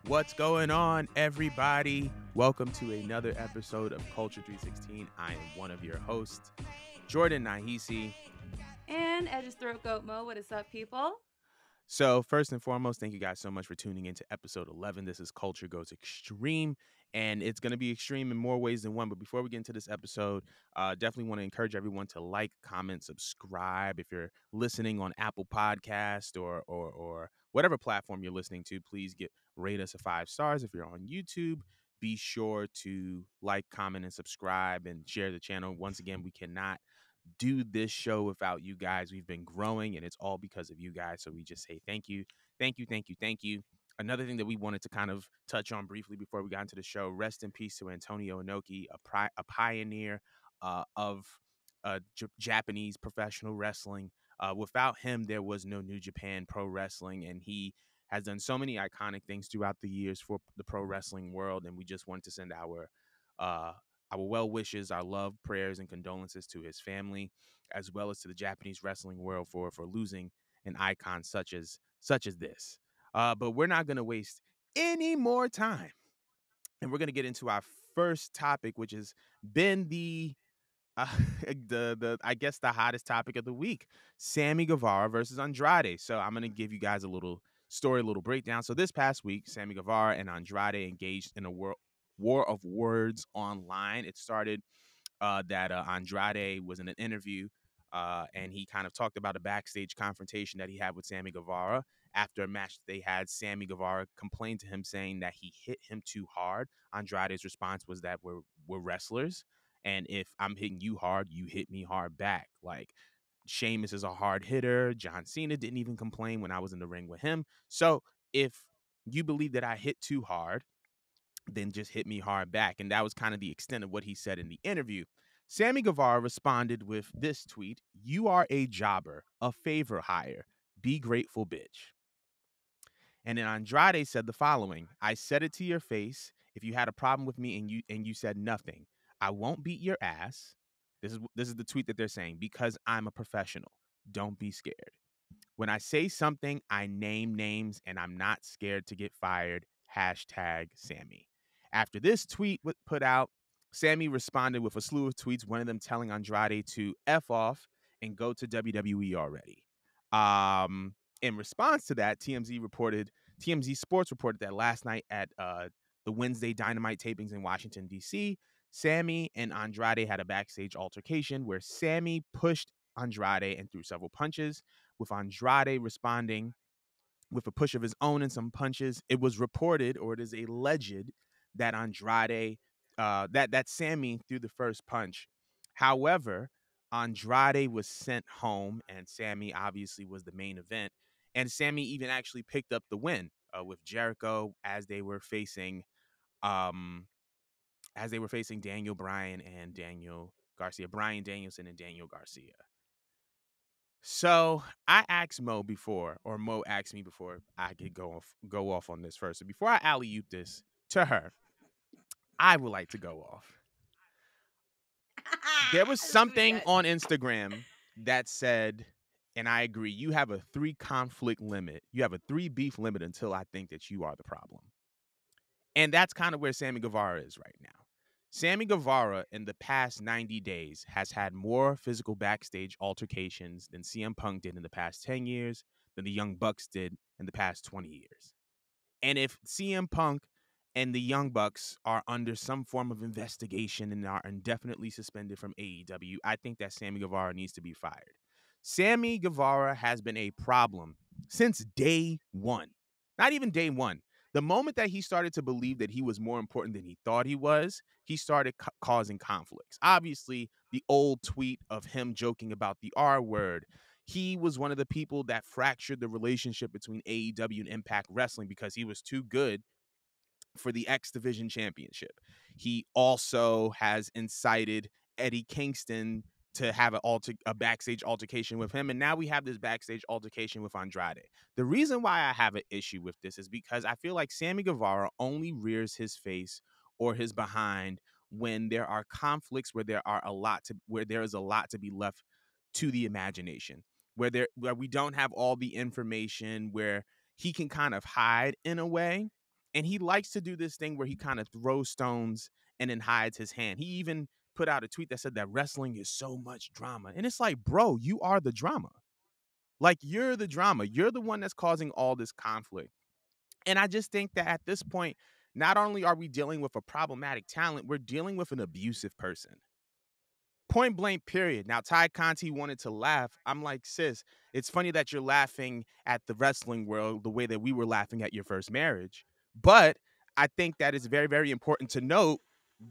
What's going on, everybody? Welcome to another episode of Culture 316. I am one of your hosts, Jordan Nahisi. And Edge's Throat Goat Mo, what is up, people? So, first and foremost, thank you guys so much for tuning into episode 11. This is Culture Goes Extreme, and it's going to be extreme in more ways than one. But before we get into this episode, definitely want to encourage everyone to like, comment, subscribe. If you're listening on Apple Podcast or whatever platform you're listening to, please rate us a 5 stars. If you're on YouTube, be sure to like, comment, and subscribe and share the channel. Once again, we cannot do this show without you guys. We've been growing and it's all because of you guys. So we just say thank you, thank you, thank you, thank you. Another thing that we wanted to kind of touch on briefly before we got into the show, rest in peace to Antonio Inoki, a pioneer of Japanese professional wrestling. Without him, there was no New Japan Pro Wrestling, and he has done so many iconic things throughout the years for the pro wrestling world. And we just wanted to send uh, our well wishes, our love, prayers, and condolences to his family, as well as to the Japanese wrestling world for losing an icon such as this. But we're not going to waste any more time, and we're going to get into our first topic, which has been uh, the I guess the hottest topic of the week: Sammy Guevara versus Andrade. So I'm going to give you guys a little breakdown. So this past week, Sammy Guevara and Andrade engaged in a war of words online. It started that Andrade was in an interview, and he kind of talked about a backstage confrontation that he had with Sammy Guevara. After a match that they had, Sammy Guevara complained to him saying that he hit him too hard. Andrade's response was that we're wrestlers, and if I'm hitting you hard, you hit me hard back. Like Sheamus is a hard hitter. John Cena didn't even complain when I was in the ring with him. So if you believe that I hit too hard, then just hit me hard back. And that was kind of the extent of what he said in the interview. Sammy Guevara responded with this tweet: "You are a jobber, a favor hire. Be grateful, bitch." And then Andrade said the following: "I said it to your face. If you had a problem with me and you said nothing, I won't beat your ass." This is the tweet that they're saying: "Because I'm a professional. Don't be scared. When I say something, I name names and I'm not scared to get fired. Hashtag Sammy." After this tweet was put out, Sammy responded with a slew of tweets, one of them telling Andrade to F off and go to WWE already. In response to that, TMZ Sports reported that last night at the Wednesday Dynamite tapings in Washington, D.C., Sammy and Andrade had a backstage altercation where Sammy pushed Andrade and threw several punches, with Andrade responding with a push of his own and some punches. It was reported, or it is alleged, that that Sammy threw the first punch. However, Andrade was sent home, and Sammy obviously was the main event. And Sammy even actually picked up the win with Jericho um, as they were facing Daniel Bryan and Daniel Garcia, Bryan Danielson and Daniel Garcia. So I asked Mo before, or Mo asked me before I could go off on this first. So before I alley oop this to her, I would like to go off. There was This will be something good. on Instagram that said, and I agree, you have a 3 conflict limit. You have a 3 beef limit until I think that you are the problem. And that's kind of where Sammy Guevara is right now. Sammy Guevara in the past 90 days has had more physical backstage altercations than CM Punk did in the past 10 years, than the Young Bucks did in the past 20 years. And if CM Punk and the Young Bucks are under some form of investigation and are indefinitely suspended from AEW, I think that Sammy Guevara needs to be fired. Sammy Guevara has been a problem since day one. Not even day one. The moment that he started to believe that he was more important than he thought he started causing conflicts. Obviously, the old tweet of him joking about the R word, he was one of the people that fractured the relationship between AEW and Impact Wrestling because he was too good for the X Division Championship. He also has incited Eddie Kingston to have a backstage altercation with him, and now we have this backstage altercation with Andrade. The reason why I have an issue with this is because I feel like Sammy Guevara only rears his face or his behind when there are conflicts where there is a lot to be left to the imagination, where we don't have all the information, where he can kind of hide in a way. And he likes to do this thing where he kind of throws stones and then hides his hand. He even put out a tweet that said that wrestling is so much drama. And it's like, bro, you are the drama. Like, you're the drama. You're the one that's causing all this conflict. And I just think that at this point, not only are we dealing with a problematic talent, we're dealing with an abusive person. Point blank, period. Now, Ty Conti wanted to laugh. I'm like, sis, it's funny that you're laughing at the wrestling world the way that we were laughing at your first marriage. But I think that it's very, very important to note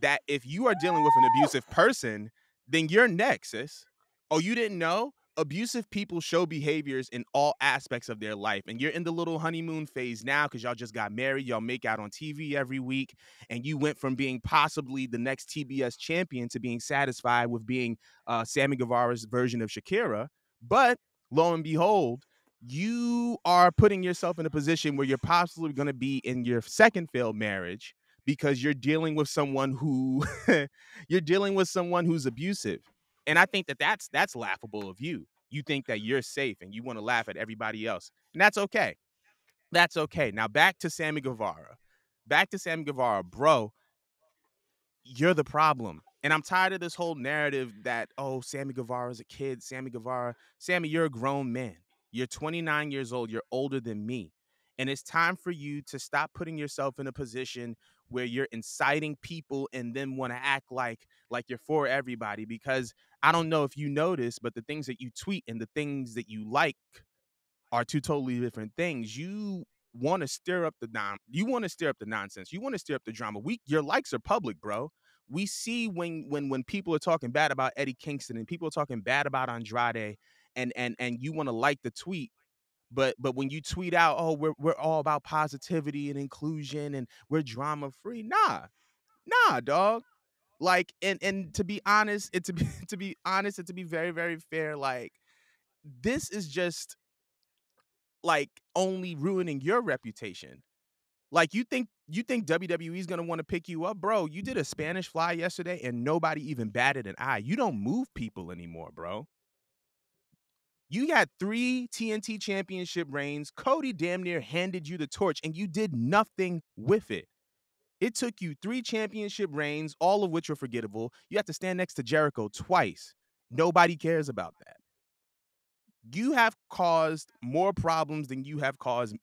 that if you are dealing with an abusive person, then you're next, sis. Oh, you didn't know? Abusive people show behaviors in all aspects of their life. And you're in the little honeymoon phase now because y'all just got married. Y'all make out on TV every week. And you went from being possibly the next TBS champion to being satisfied with being Sammy Guevara's version of Shakira. But lo and behold, you are putting yourself in a position where you're possibly going to be in your second failed marriage because you're dealing with someone who you're dealing with someone who's abusive. And I think that that's laughable of you. You think that you're safe and you want to laugh at everybody else. And that's okay. That's okay. Now back to Sammy Guevara. Back to Sammy Guevara, bro. You're the problem. And I'm tired of this whole narrative that, oh, Sammy Guevara's a kid. Sammy, you're a grown man. You're 29 years old. You're older than me. And it's time for you to stop putting yourself in a position where you're inciting people and then want to act like you're for everybody. Because I don't know if you notice, but the things that you tweet and the things that you like are two totally different things. You want to stir up the you want to stir up the nonsense. You want to stir up the drama. Your likes are public, bro. We see when people are talking bad about Eddie Kingston and people are talking bad about Andrade and you want to like the tweet. But when you tweet out, oh, we're all about positivity and inclusion and we're drama free. Nah, dog. Like and to be honest, to be honest and to be very, very fair, like this is just like only ruining your reputation. Like you think WWE is gonna want to pick you up, bro? You did a Spanish Fly yesterday, and nobody even batted an eye. You don't move people anymore, bro. You got 3 TNT championship reigns. Cody damn near handed you the torch, and you did nothing with it. It took you 3 championship reigns, all of which are forgettable. You have to stand next to Jericho twice. Nobody cares about that. You have caused more problems than you have caused.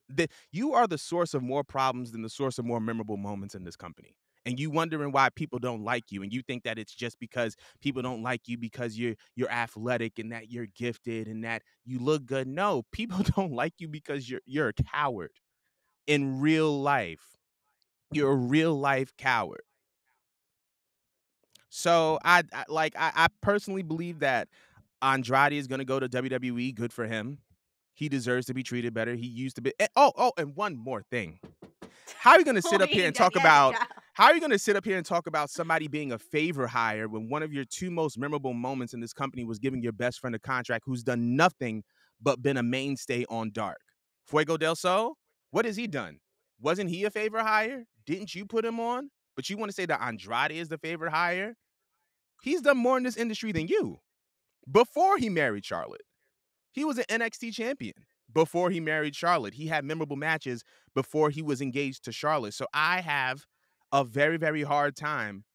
You are the source of more problems than the source of more memorable moments in this company. And you wondering why people don't like you, and you think that it's just because people don't like you because you're athletic and that you're gifted and that you look good. No, people don't like you because you're a coward in real life. You're a real life coward. So I personally believe that Andrade is going to go to WWE. Good for him. He deserves to be treated better. He used to be. And one more thing. How are you going to sit up here and talk about? How are you going to sit up here and talk about somebody being a favor hire when one of your two most memorable moments in this company was giving your best friend a contract who's done nothing but been a mainstay on Dark? Fuego del Sol? What has he done? Wasn't he a favor hire? Didn't you put him on? But you want to say that Andrade is the favorite hire? He's done more in this industry than you. Before he married Charlotte, he was an NXT champion. Before he married Charlotte, he had memorable matches before he was engaged to Charlotte. So I have a very, very hard time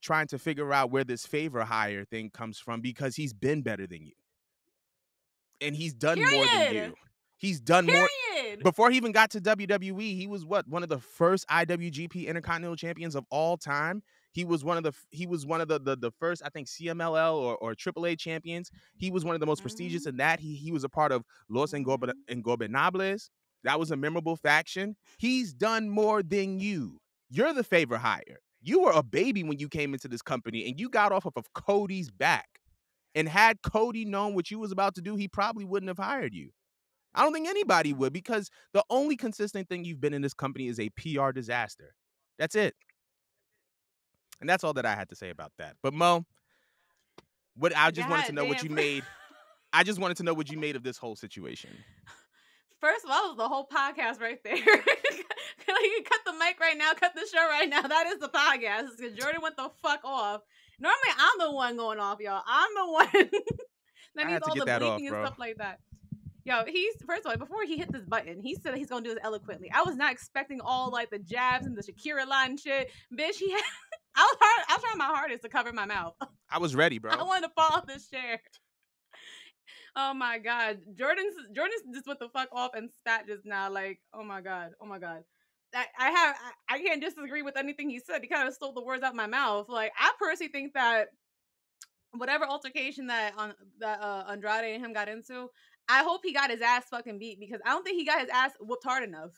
trying to figure out where this favor hire thing comes from because he's been better than you. And he's done more than Period. you. He's done more. Period. Before he even got to WWE, he was one of the first IWGP Intercontinental Champions of all time. He was one of the first, I think, CMLL or AAA champions. He was one of the most prestigious in that. He was a part of Los Ingobernables. That was a memorable faction. He's done more than you. You're the favor hire. You were a baby when you came into this company, and you got off of Cody's back. And had Cody known what you was about to do, he probably wouldn't have hired you. I don't think anybody would, because the only consistent thing you've been in this company is a PR disaster. That's it. And that's all that I had to say about that. But Mo, I just wanted to know what you made. I just wanted to know what you made of this whole situation. First of all, it was the whole podcast right there. You cut the mic right now, cut the show right now. That is the podcast. Because Jordan went the fuck off. Normally, I'm the one going off, y'all. I'm the one that needs all the bleeping and stuff like that. Yo, he's first of all, before he hit this button, he said he's gonna do this eloquently. I was not expecting all like the jabs and the Shakira line and shit. Bitch, he had I was trying my hardest to cover my mouth. I was ready, I bro. wanted to fall off this chair. Oh my god. Jordan's just went the fuck off and spat just now. Like, oh my god. Oh my god. I can't disagree with anything he said. He kind of stole the words out of my mouth. Like, I personally think that whatever altercation that Andrade and him got into, I hope he got his ass fucking beat because I don't think he got his ass whooped hard enough.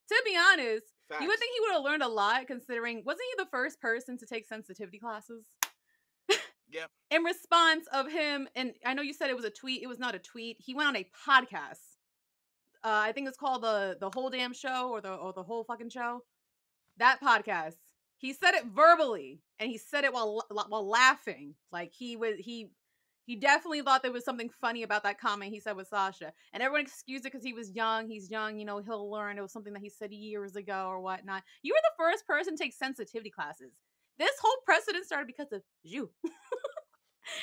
To be honest, you would think he would have learned a lot considering wasn't he the first person to take sensitivity classes? Yep. In response of him, and I know you said it was a tweet. It was not a tweet. He went on a podcast. I think it's called the whole damn show or the whole fucking show. That podcast. He said it verbally, and he said it while laughing. Like he definitely thought there was something funny about that comment he said with Sasha, and everyone excused it because he was young. He's young, you know. He'll learn. It was something that he said years ago or whatnot. You were the first person to take sensitivity classes. This whole precedent started because of you.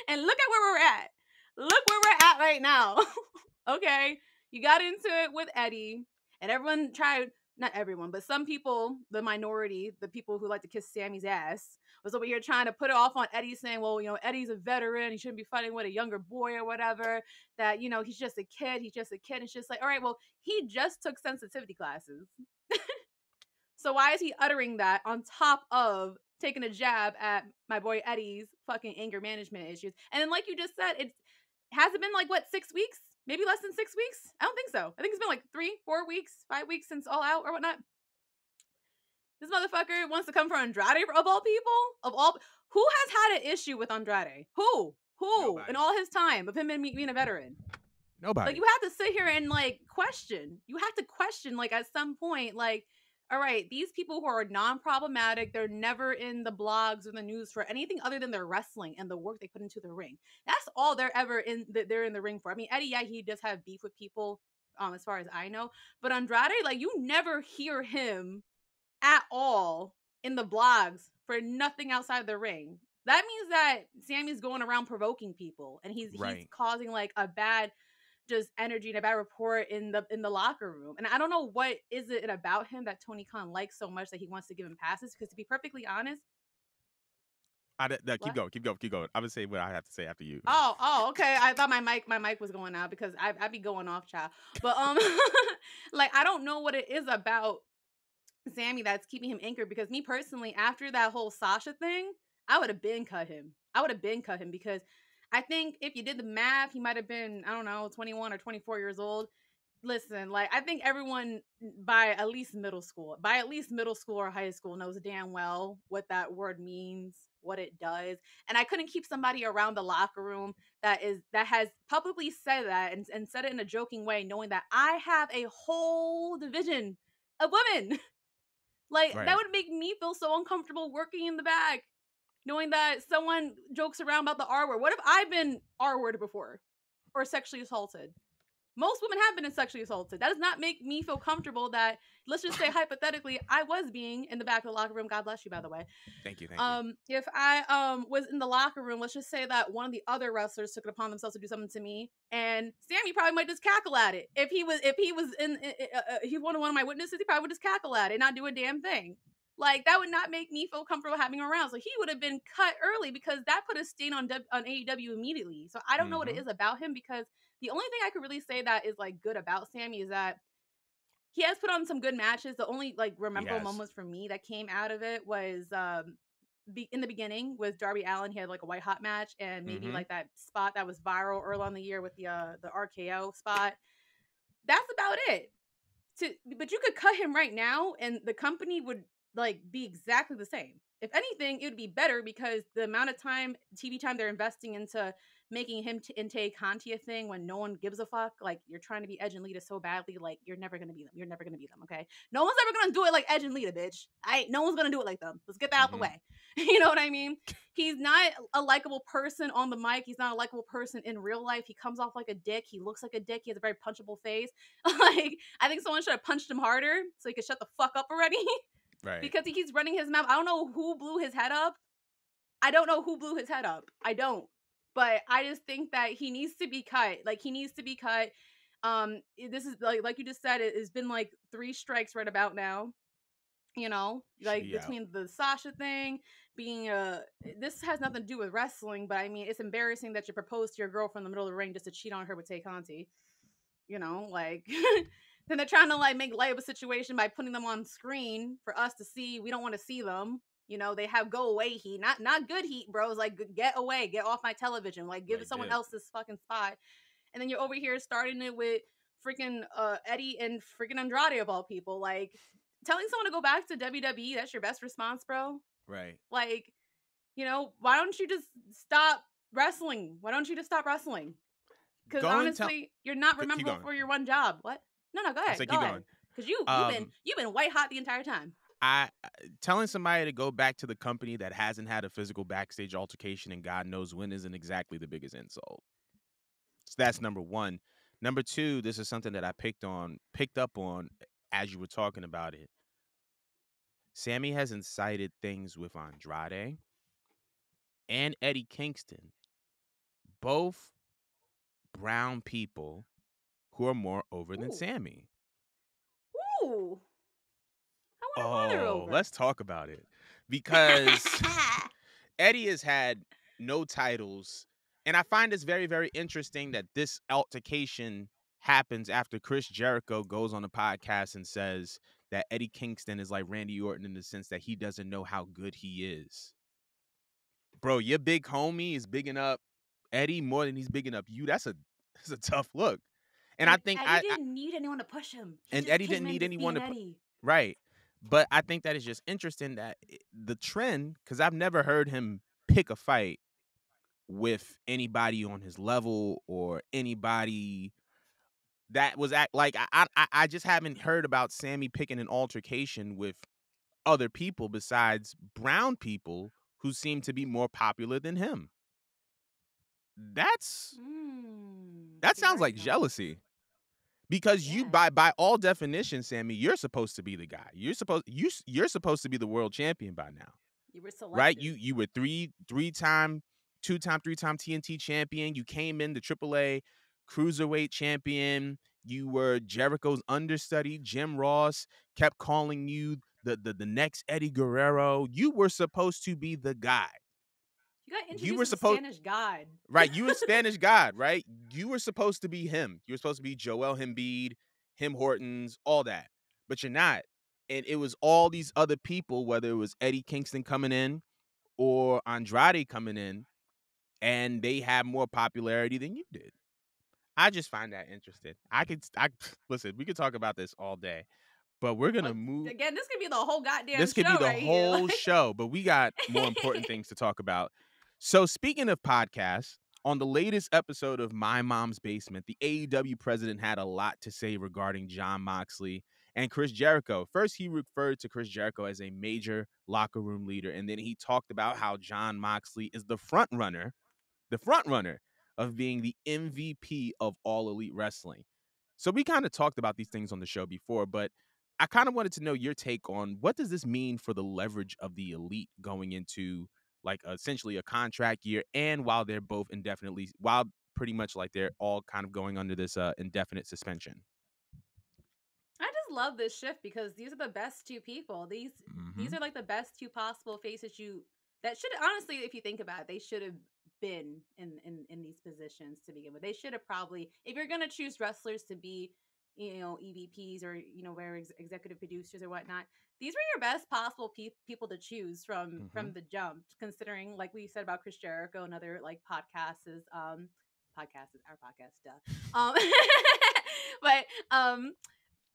And look at where we're at. Look where we're at right now. Okay. You got into it with Eddie, and everyone tried, not everyone, but some people, the minority, the people who like to kiss Sammy's ass, was over here trying to put it off on Eddie, saying, well, you know, Eddie's a veteran. He shouldn't be fighting with a younger boy or whatever. That, you know, he's just a kid. He's just a kid. It's just like, all right, well, he just took sensitivity classes. So why is he uttering that on top of taking a jab at my boy Eddie's fucking anger management issues? And then, like you just said, has it been like what 6 weeks? Maybe less than 6 weeks? I don't think so. I think it's been like 3, 4 weeks, 5 weeks since All Out or whatnot. This motherfucker wants to come for Andrade of all people? Of all, who has had an issue with Andrade? Who? Nobody. In all his time of him being a veteran? Nobody. Like, you have to sit here and like question. You have to question, like, at some point, like, all right, these people who are non-problematic, they're never in the blogs or the news for anything other than their wrestling and the work they put into the ring. That's all they're ever in. They're in the ring for. I mean, Eddie, yeah, he does have beef with people, as far as I know. But Andrade, like, you never hear him at all in the blogs for nothing outside the ring. That means that Sammy's going around provoking people, and he's causing like a bad just energy and a bad report in the locker room. And I don't know what is it about him that Tony Khan likes so much that he wants to give him passes. Because to be perfectly honest, keep going. I'm gonna say what I have to say after you. Oh, okay. I thought my mic was going out because I'd be going off, child. But like, I don't know what it is about Sammy that's keeping him anchored. Because me personally, after that whole Sasha thing, I would have been cut him. Because I think if you did the math, he might have been, I don't know, 21 or 24 years old. Listen, like, I think everyone by at least middle school or high school knows damn well what that word means, what it does. And I couldn't keep somebody around the locker room that has publicly said that and said it in a joking way, knowing that I have a whole division of women. Like, that would make me feel so uncomfortable working in the back, knowing that someone jokes around about the R word. What if I've been R worded before or sexually assaulted? Most women have been sexually assaulted. That does not make me feel comfortable that, let's just say hypothetically, I was being in the back of the locker room. God bless you, by the way. Thank you. If I was in the locker room, let's just say that one of the other wrestlers took it upon themselves to do something to me, and Sammy probably might just cackle at it. If he was he's one of my witnesses, he probably would just cackle at it and not do a damn thing. Like, that would not make me feel comfortable having him around. So he would have been cut early because that put a stain on AEW immediately. So I don't know what it is about him, because the only thing I could really say that is like good about Sammy is that he has put on some good matches. The only like memorable moments for me that came out of it was in the beginning with Darby Allin. He had like a white hot match, and maybe like that spot that was viral early on the year with the RKO spot. That's about it. But you could cut him right now, and the company would like be exactly the same. If anything, it would be better because the amount of TV time they're investing into making him and Tay Conti a thing when no one gives a fuck. Like, you're trying to be Edge and Lita so badly, like, you're never gonna be them. You're never gonna be them, okay? No one's ever gonna do it like Edge and Lita, bitch. No one's gonna do it like them. Let's get that out the way. You know what I mean? He's not a likable person on the mic. He's not a likable person in real life. He comes off like a dick. He looks like a dick. He has a very punchable face. Like, I think someone should have punched him harder so he could shut the fuck up already. Right. Because he keeps running his mouth. I don't know who blew his head up. I don't. But I just think that he needs to be cut. Like, he needs to be cut. This is like you just said, it's been like 3 strikes right about now. You know, like She out. between the Sasha thing being this has nothing to do with wrestling, but I mean, it's embarrassing that you proposed to your girlfriend in the middle of the ring just to cheat on her with Tay Conti. You know, like then they're trying to like make light of a situation by putting them on screen for us to see. We don't want to see them. You know, they have go away heat, not good heat, bros. Like get away, get off my television. Like give Like someone dip. else this fucking spot. And then you're over here starting it with freaking Eddie and freaking Andrade of all people. Like telling someone to go back to WWE, that's your best response, bro. Right. Like, you know, why don't you just stop wrestling? Why don't you just stop wrestling? Because Go and tell. honestly, you're not Keep rememberable going. for your one job. What? No, go I ahead, say go keep ahead. going. Because Um, you've been white hot the entire time. I telling somebody to go back to the company that hasn't had a physical backstage altercation and God knows when isn't exactly the biggest insult. So that's number one. Number two, this is something that I picked up on as you were talking about it. Sammy has incited things with Andrade and Eddie Kingston, both brown people who are more over than Ooh, Sammy. ooh, I wonder why they're Oh, over. let's talk about it. Because Eddie has had no titles. And I find this very, very interesting that this altercation happens after Chris Jericho goes on the podcast and says that Eddie Kingston is like Randy Orton in the sense that he doesn't know how good he is. Bro, your big homie is bigging up Eddie more than he's bigging up you. That's a tough look. And I And think Eddie didn't need anyone to push him. He and just Eddie came didn't in need just anyone being to put Eddie. right. But I think that is just interesting that the trend, because I've never heard him pick a fight with anybody on his level or anybody that was like I just haven't heard about Sammy picking an altercation with other people besides brown people who seem to be more popular than him. That's that You're sounds right like though. jealousy. Because you Yeah, by all definition, Sammy, you're supposed to be the guy. You're supposed to be the world champion by now. you were Right? selected. You were three-time, two-time, three-time TNT champion. You came in the AAA cruiserweight champion. You were Jericho's understudy. Jim Ross kept calling you the next Eddie Guerrero. You were supposed to be the guy. You got You introduced were as a supposed Spanish god. right. You were Spanish God, right? You were supposed to be him. You were supposed to be Joel Embiid, him Hortons, all that. But you're not. And it was all these other people, whether it was Eddie Kingston coming in or Andrade coming in, and they have more popularity than you did. I just find that interesting. I listen. We could talk about this all day, but we're Oh, gonna move. again, this could be the whole goddamn This could be show the right here. whole show, but we got more important things to talk about. So, speaking of podcasts, on the latest episode of My Mom's Basement, the AEW president had a lot to say regarding Jon Moxley and Chris Jericho. First, he referred to Chris Jericho as a major locker room leader, and then he talked about how Jon Moxley is the front runner of being the MVP of All Elite Wrestling. So we kind of talked about these things on the show before, but I kind of wanted to know your take on what does this mean for the leverage of the Elite going into like essentially a contract year, and while they're both indefinitely, while pretty much like they're all kind of going under this indefinite suspension. I just love this shift because these are the best two people. These Mm-hmm. are like the best two possible faces you that should honestly, if you think about it, they should have been in these positions to begin with. They should have probably, if you're gonna choose wrestlers to be, you know, EVPs or you know, where executive producers or whatnot, these were your best possible people to choose Mm-hmm. from the jump. Considering, like we said about Chris Jericho and other like podcasts is podcast is our podcast, duh. But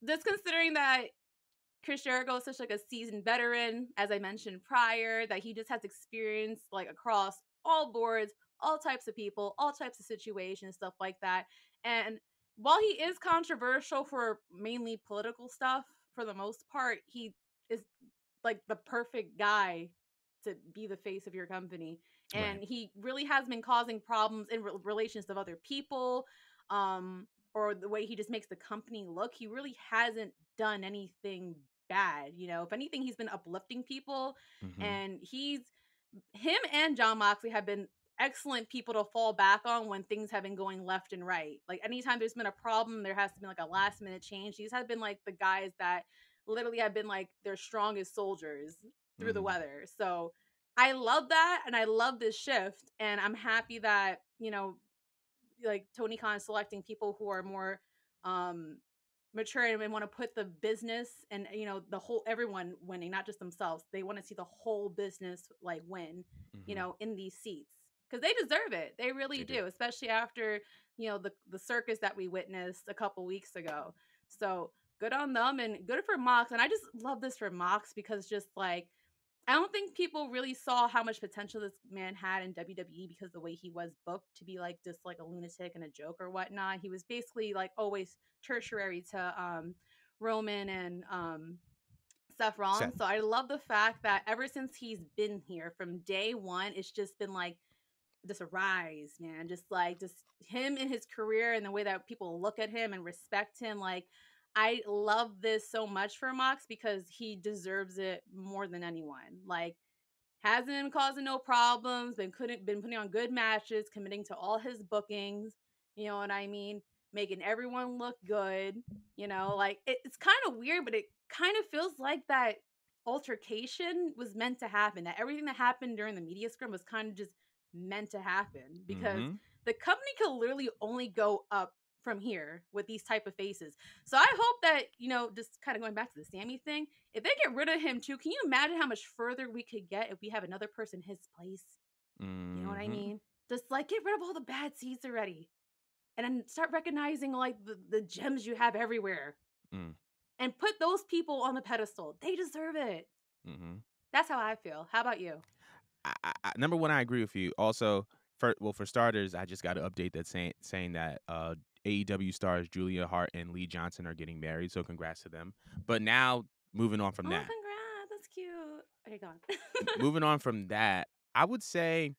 just considering that Chris Jericho is such like a seasoned veteran, as I mentioned prior, that he just has experience like across all boards, all types of people, all types of situations, stuff like that. And while he is controversial for mainly political stuff, for the most part, he is like the perfect guy to be the face of your company. Right. And he really has been causing problems in relations to other people, or the way he just makes the company look. He really hasn't done anything bad. You know, if anything, he's been uplifting people, Mm-hmm. and him and John Moxley have been excellent people to fall back on when things have been going left and right. Like anytime there's been a problem, there has to be like a last minute change. These have been like the guys that literally have been like their strongest soldiers through the Mhm. weather. So I love that and I love this shift. And I'm happy that, like Tony Khan is selecting people who are more um mature and want to put the business and the whole everyone winning, not just themselves. They want to see the whole business like win, Mhm. in these seats because they deserve it. They really They do. do, especially after the circus that we witnessed a couple weeks ago. So good on them and good for Mox. And I just love this for Mox because just like I don't think people really saw how much potential this man had in WWE because the way he was booked to be like just like a lunatic and a joke or whatnot. He was basically like always tertiary to Roman and Seth Seth. Rollins. So I love the fact that ever since he's been here from day one, it's just been like just a rise, man. Just him in his career and the way that people look at him and respect him. Like I love this so much for Mox because he deserves it more than anyone. Like hasn't been causing no problems, been putting on good matches, committing to all his bookings, you know what I mean? Making everyone look good, like it's kind of weird, but it kind of feels like that altercation was meant to happen. That everything that happened during the media scrum was kind of just meant to happen because Mhm. the company could literally only go up from here with these type of faces. So I hope that, just kind of going back to the Sammy thing, if they get rid of him too, can you imagine how much further we could get if we have another person his place? You know what I Mhm. mean? Just like get rid of all the bad seeds already and then start recognizing like the gems you have everywhere Mm. and put those people on the pedestal. They deserve it. Mhm. That's how I feel. How about you? Number one, I agree with you. Also, for starters, I just got to update that saying that AEW stars Julia Hart and Lee Johnson are getting married. So congrats to them. But now moving on from Oh, that, congrats. That's cute. Okay, go on. moving on from that, I would say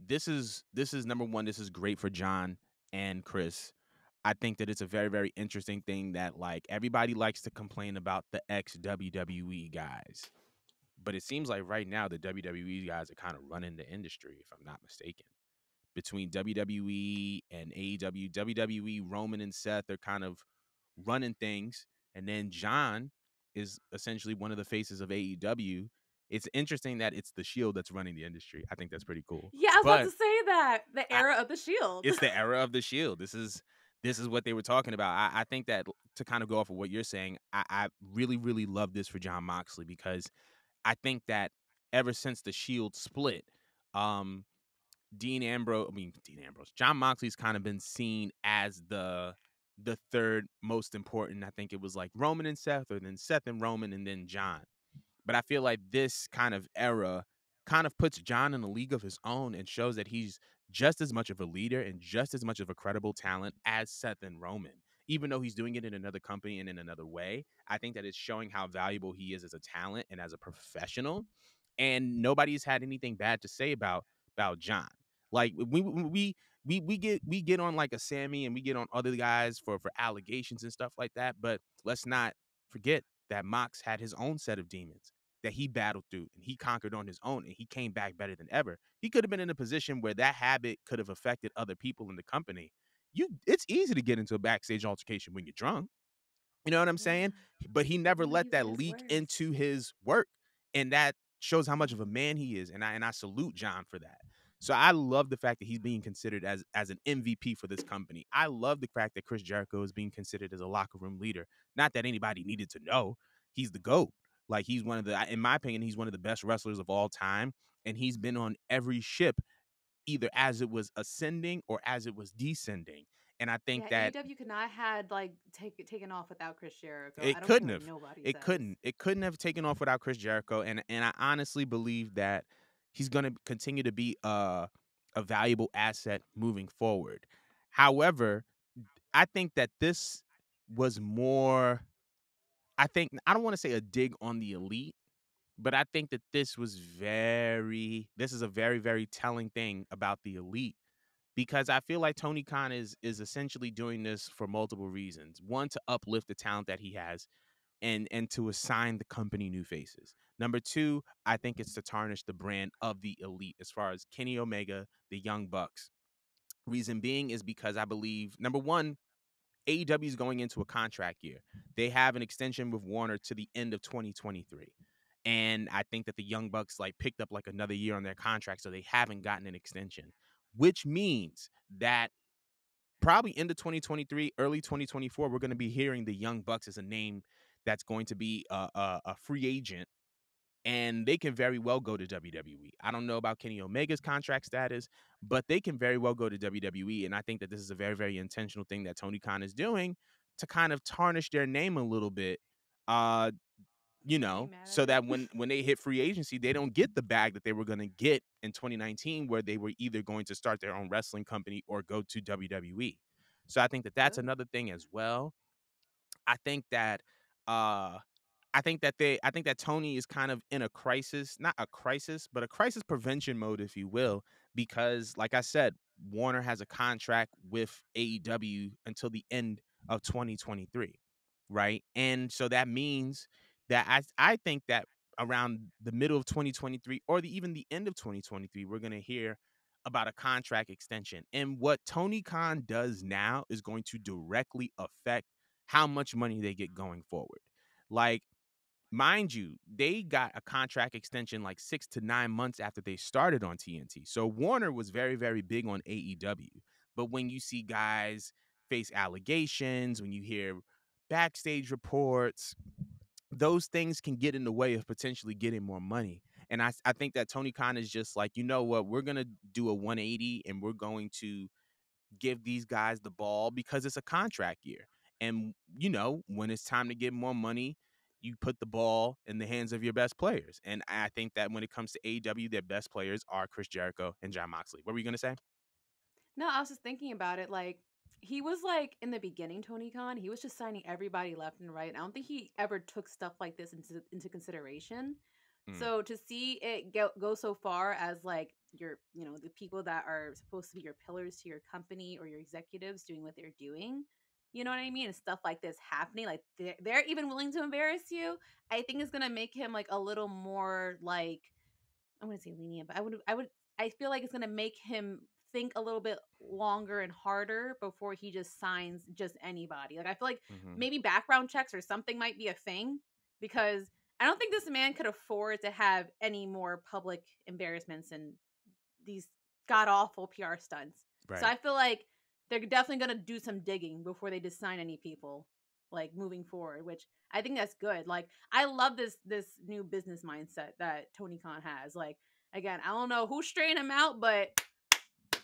this is number one. This is great for John and Chris. I think that it's a very, very interesting thing that like everybody likes to complain about the ex WWE guys. But it seems like right now the WWE guys are kind of running the industry, if I'm not mistaken. Between WWE and AEW, WWE, Roman and Seth are kind of running things, and then John is essentially one of the faces of AEW. It's interesting that it's the Shield that's running the industry. I think that's pretty cool. Yeah, I was about to But say that. The I, era of the shield. it's the era of the Shield. This is what they were talking about. I think that to kind of go off of what you're saying, I really, really love this for John Moxley because I think that ever since the Shield split, um, Dean Ambrose, John Moxley's kind of been seen as the third most important. I think it was like Roman and Seth, or then Seth and Roman, and then John. But I feel like this kind of era kind of puts John in a league of his own and shows that he's just as much of a leader and just as much of a credible talent as Seth and Roman. Even though he's doing it in another company and in another way, I think that it's showing how valuable he is as a talent and as a professional. And nobody's had anything bad to say about John. Like we get on like a Sammy and we get on other guys for allegations and stuff like that. But let's not forget that Mox had his own set of demons that he battled through and he conquered on his own and he came back better than ever. He could have been in a position where that habit could have affected other people in the company. It's easy to get into a backstage altercation when you're drunk. You know what I'm Yeah. saying? But he never Ooh, let he's at that his leak worst. into his work. And that shows how much of a man he is. And I salute John for that. So I love the fact that he's being considered as an MVP for this company. I love the fact that Chris Jericho is being considered as a locker room leader. Not that anybody needed to know. He's the GOAT. Like he's one of the, in my opinion, he's one of the best wrestlers of all time. And he's been on every ship, either as it was ascending or as it was descending. And I think Yeah, that AEW could not had like taken off without Chris Jericho. I it don't care couldn't what have. nobody It says. couldn't. It couldn't have taken off without Chris Jericho. And I honestly believe that he's going to continue to be a valuable asset moving forward. However, I think that this was more. I don't want to say a dig on the elite, but I think that this is a very, very telling thing about the elite because I feel like Tony Khan is essentially doing this for multiple reasons. One, to uplift the talent that he has. and to assign the company new faces. Number two, I think it's to tarnish the brand of the elite as far as Kenny Omega, the Young Bucks. Reason being is because I believe number one, AEW is going into a contract year. They have an extension with Warner to the end of 2023. And I think that the Young Bucks like picked up like another year on their contract, so they haven't gotten an extension, which means that probably into 2023, early 2024, we're going to be hearing the Young Bucks as a name that's going to be a free agent, and they can very well go to WWE. I don't know about Kenny Omega's contract status, but they can very well go to WWE. And I think that this is a very, very intentional thing that Tony Khan is doing to kind of tarnish their name a little bit. Uh, I ain't mad at so it. that when they hit free agency, they don't get the bag that they were going to get in 2019, where they were either going to start their own wrestling company or go to WWE. So I think that that's Good. another thing as well. I think that uh I think that Tony is kind of in a crisis, not a crisis, but a crisis prevention mode, if you will, because like I said, Warner has a contract with AEW until the end of 2023, right? And so that means that I think that around the middle of 2023 or even the end of 2023, we're going to hear about a contract extension. And what Tony Khan does now is going to directly affect how much money they get going forward. Like, mind you, they got a contract extension like 6 to 9 months after they started on TNT. So Warner was very, very big on AEW. But when you see guys face allegations, when you hear backstage reports, those things can get in the way of potentially getting more money. And I think that Tony Khan is just like, you know what, we're going to do a 180 and we're going to give these guys the ball because it's a contract year. And, when it's time to get more money, you put the ball in the hands of your best players. And I think that when it comes to AEW, their best players are Chris Jericho and Jon Moxley. What were you going to say? No, I was just thinking about it. Like, he was like in the beginning, Tony Khan, he was just signing everybody left and right. I don't think he ever took stuff like this into consideration. Mm, So to see it go so far as like the people that are supposed to be your pillars to your company or your executives doing what they're doing, you know what I mean? And stuff like this happening, like they're even willing to embarrass you. I think is gonna make him like a little more like I wouldn't say lenient, but I feel like it's gonna make him think a little bit longer and harder before he just signs just anybody. Like I feel like hmm maybe background checks or something might be a thing because I don't think this man could afford to have any more public embarrassments and these god awful PR stunts. So Right. I feel like they're definitely gonna do some digging before they just sign any people like moving forward, which I think that's good. Like I love this new business mindset that Tony Khan has. Like again, I don't know who's straining him out, but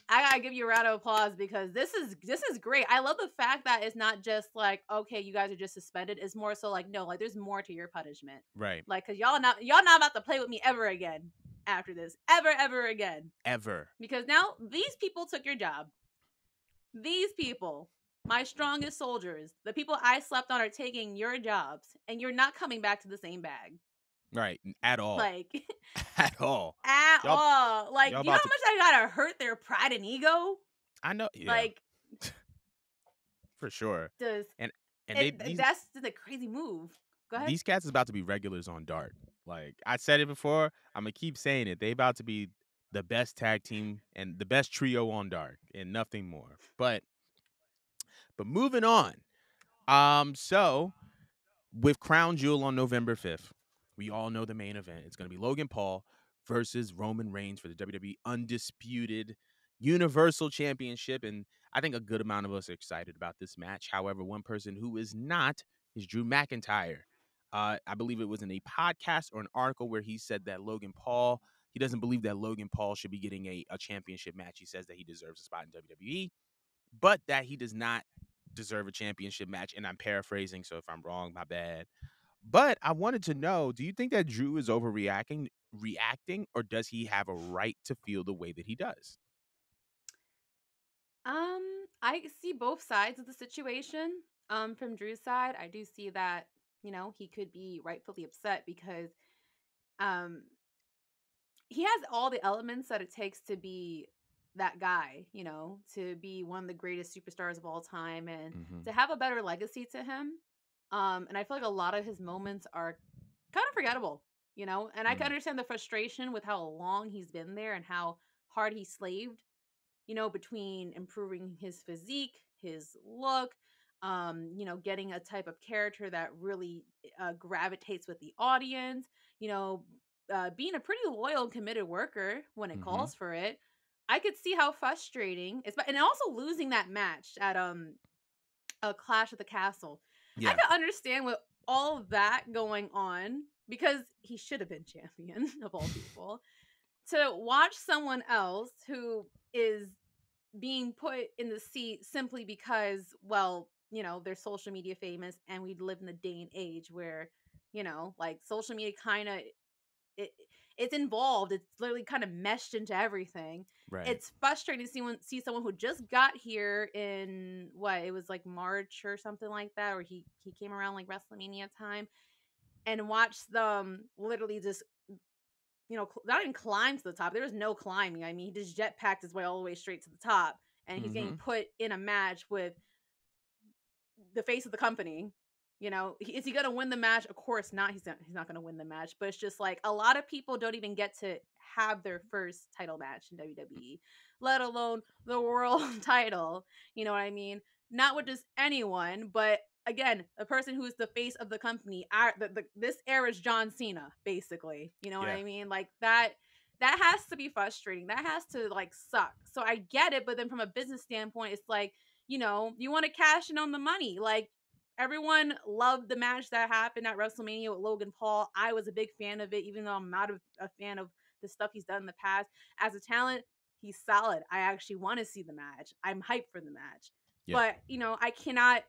I gotta give you a round of applause because this is great. I love the fact that it's not just like okay, you guys are just suspended. It's more so like no, like there's more to your punishment. Right. Like because y'all not about to play with me ever again after this, ever again. Ever. Because now these people took your job. These people, my strongest soldiers, the people I slept on, are taking your jobs, and you're not coming back to the same bag. Right. At all. Like At all. at Y'all all. Like y'all you know about how to much I gotta hurt their pride and ego. I know, yeah, Like for sure. does And and they it? these That's just a crazy move. Go ahead. these cats is about to be regulars on Dark. Like I said it before, I'm gonna keep saying it. They about to be the best tag team and the best trio on Dark and nothing more. But moving on. So with Crown Jewel on November 5th, we all know the main event. It's gonna be Logan Paul versus Roman Reigns for the WWE Undisputed Universal Championship. And I think a good amount of us are excited about this match. However, one person who is not is Drew McIntyre. I believe it was in a podcast or an article where he said that he doesn't believe that Logan Paul should be getting a championship match. He says that he deserves a spot in WWE, but that he does not deserve a championship match. And I'm paraphrasing, so if I'm wrong, my bad. But I wanted to know, do you think that Drew is reacting, or does he have a right to feel the way that he does? I see both sides of the situation. From Drew's side, I do see that he could be rightfully upset because um he has all the elements that it takes to be that guy, to be one of the greatest superstars of all time and Hmm to have a better legacy to him. And I feel like a lot of his moments are kind of forgettable, you know? And I can Mhm. understand the frustration with how long he's been there and how hard he slaved, you know, between improving his physique, his look, you know, getting a type of character that really gravitates with the audience, you know, being a pretty loyal and committed worker when it Mhm. calls for it. I could see how frustrating it's, and also losing that match at a Clash at the Castle. I Yeah. could understand with all of that going on because he should have been champion of all people. To watch someone else who is being put in the seat simply because, well, you know, they're social media famous and we live in the day and age where, you know, like social media kind of it, it's involved. It's literally kind of meshed into everything. Right. It's frustrating to see someone who just got here in what it was like March or something like that, or he came around like WrestleMania time, and watch them literally just, you know, not even climb to the top. There was no climbing. I mean, he just jetpacked his way all the way straight to the top, and he's getting Mhm. put in a match with the face of the company. You know, is he going to win the match? Of course not. He's not going to win the match. But it's just like a lot of people don't even get to have their first title match in WWE, let alone the world title. You know what I mean? Not with just anyone, but again, a person who is the face of the company. This era's John Cena, basically. You know what Yeah. I mean? Like that. That has to be frustrating. That has to like suck. So I get it, but then from a business standpoint, it's like, you know, you want to cash in on the money. Like everyone loved the match that happened at WrestleMania with Logan Paul. I was a big fan of it, even though I'm not a fan of the stuff he's done in the past. As a talent, he's solid. I actually want to see the match. I'm hyped for the match. Yeah. But, you know, I cannot,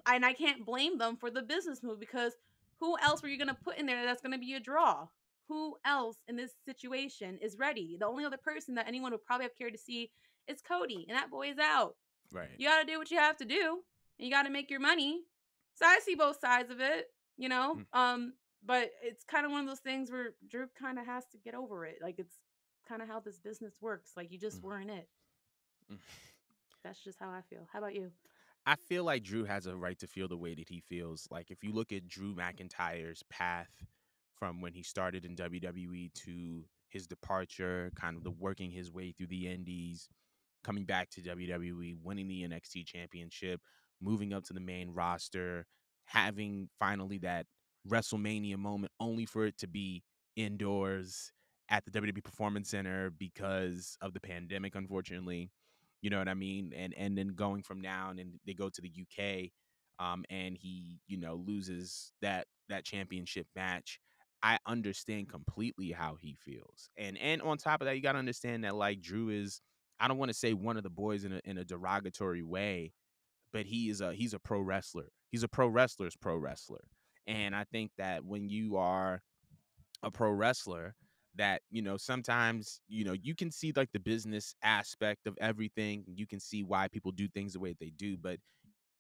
and I can't blame them for the business move because who else were you going to put in there that's going to be a draw? Who else in this situation is ready? The only other person that anyone would probably have cared to see is Cody, and that boy is out. Right. You got to do what you have to do, and you got to make your money. So I see both sides of it, you know. Mm. But it's kind of one of those things where Drew kind of has to get over it. Like it's kind of how this business works. Like you just Mm. weren't it. Mm. That's just how I feel. How about you? I feel like Drew has a right to feel the way that he feels. Like if you look at Drew McIntyre's path from when he started in WWE to his departure, kind of the working his way through the indies, coming back to WWE, winning the NXT championship, moving up to the main roster, having finally that WrestleMania moment only for it to be indoors at the WWE Performance Center because of the pandemic, unfortunately. You know what I mean? And then going from down and they go to the UK, and he, loses that championship match. I understand completely how he feels. And on top of that, you gotta understand that like Drew is, I don't want to say one of the boys in a derogatory way, but he's a pro wrestler. He's a pro wrestler's pro wrestler. And I think that when you are a pro wrestler, that sometimes you can see like the business aspect of everything. You can see why people do things the way they do, but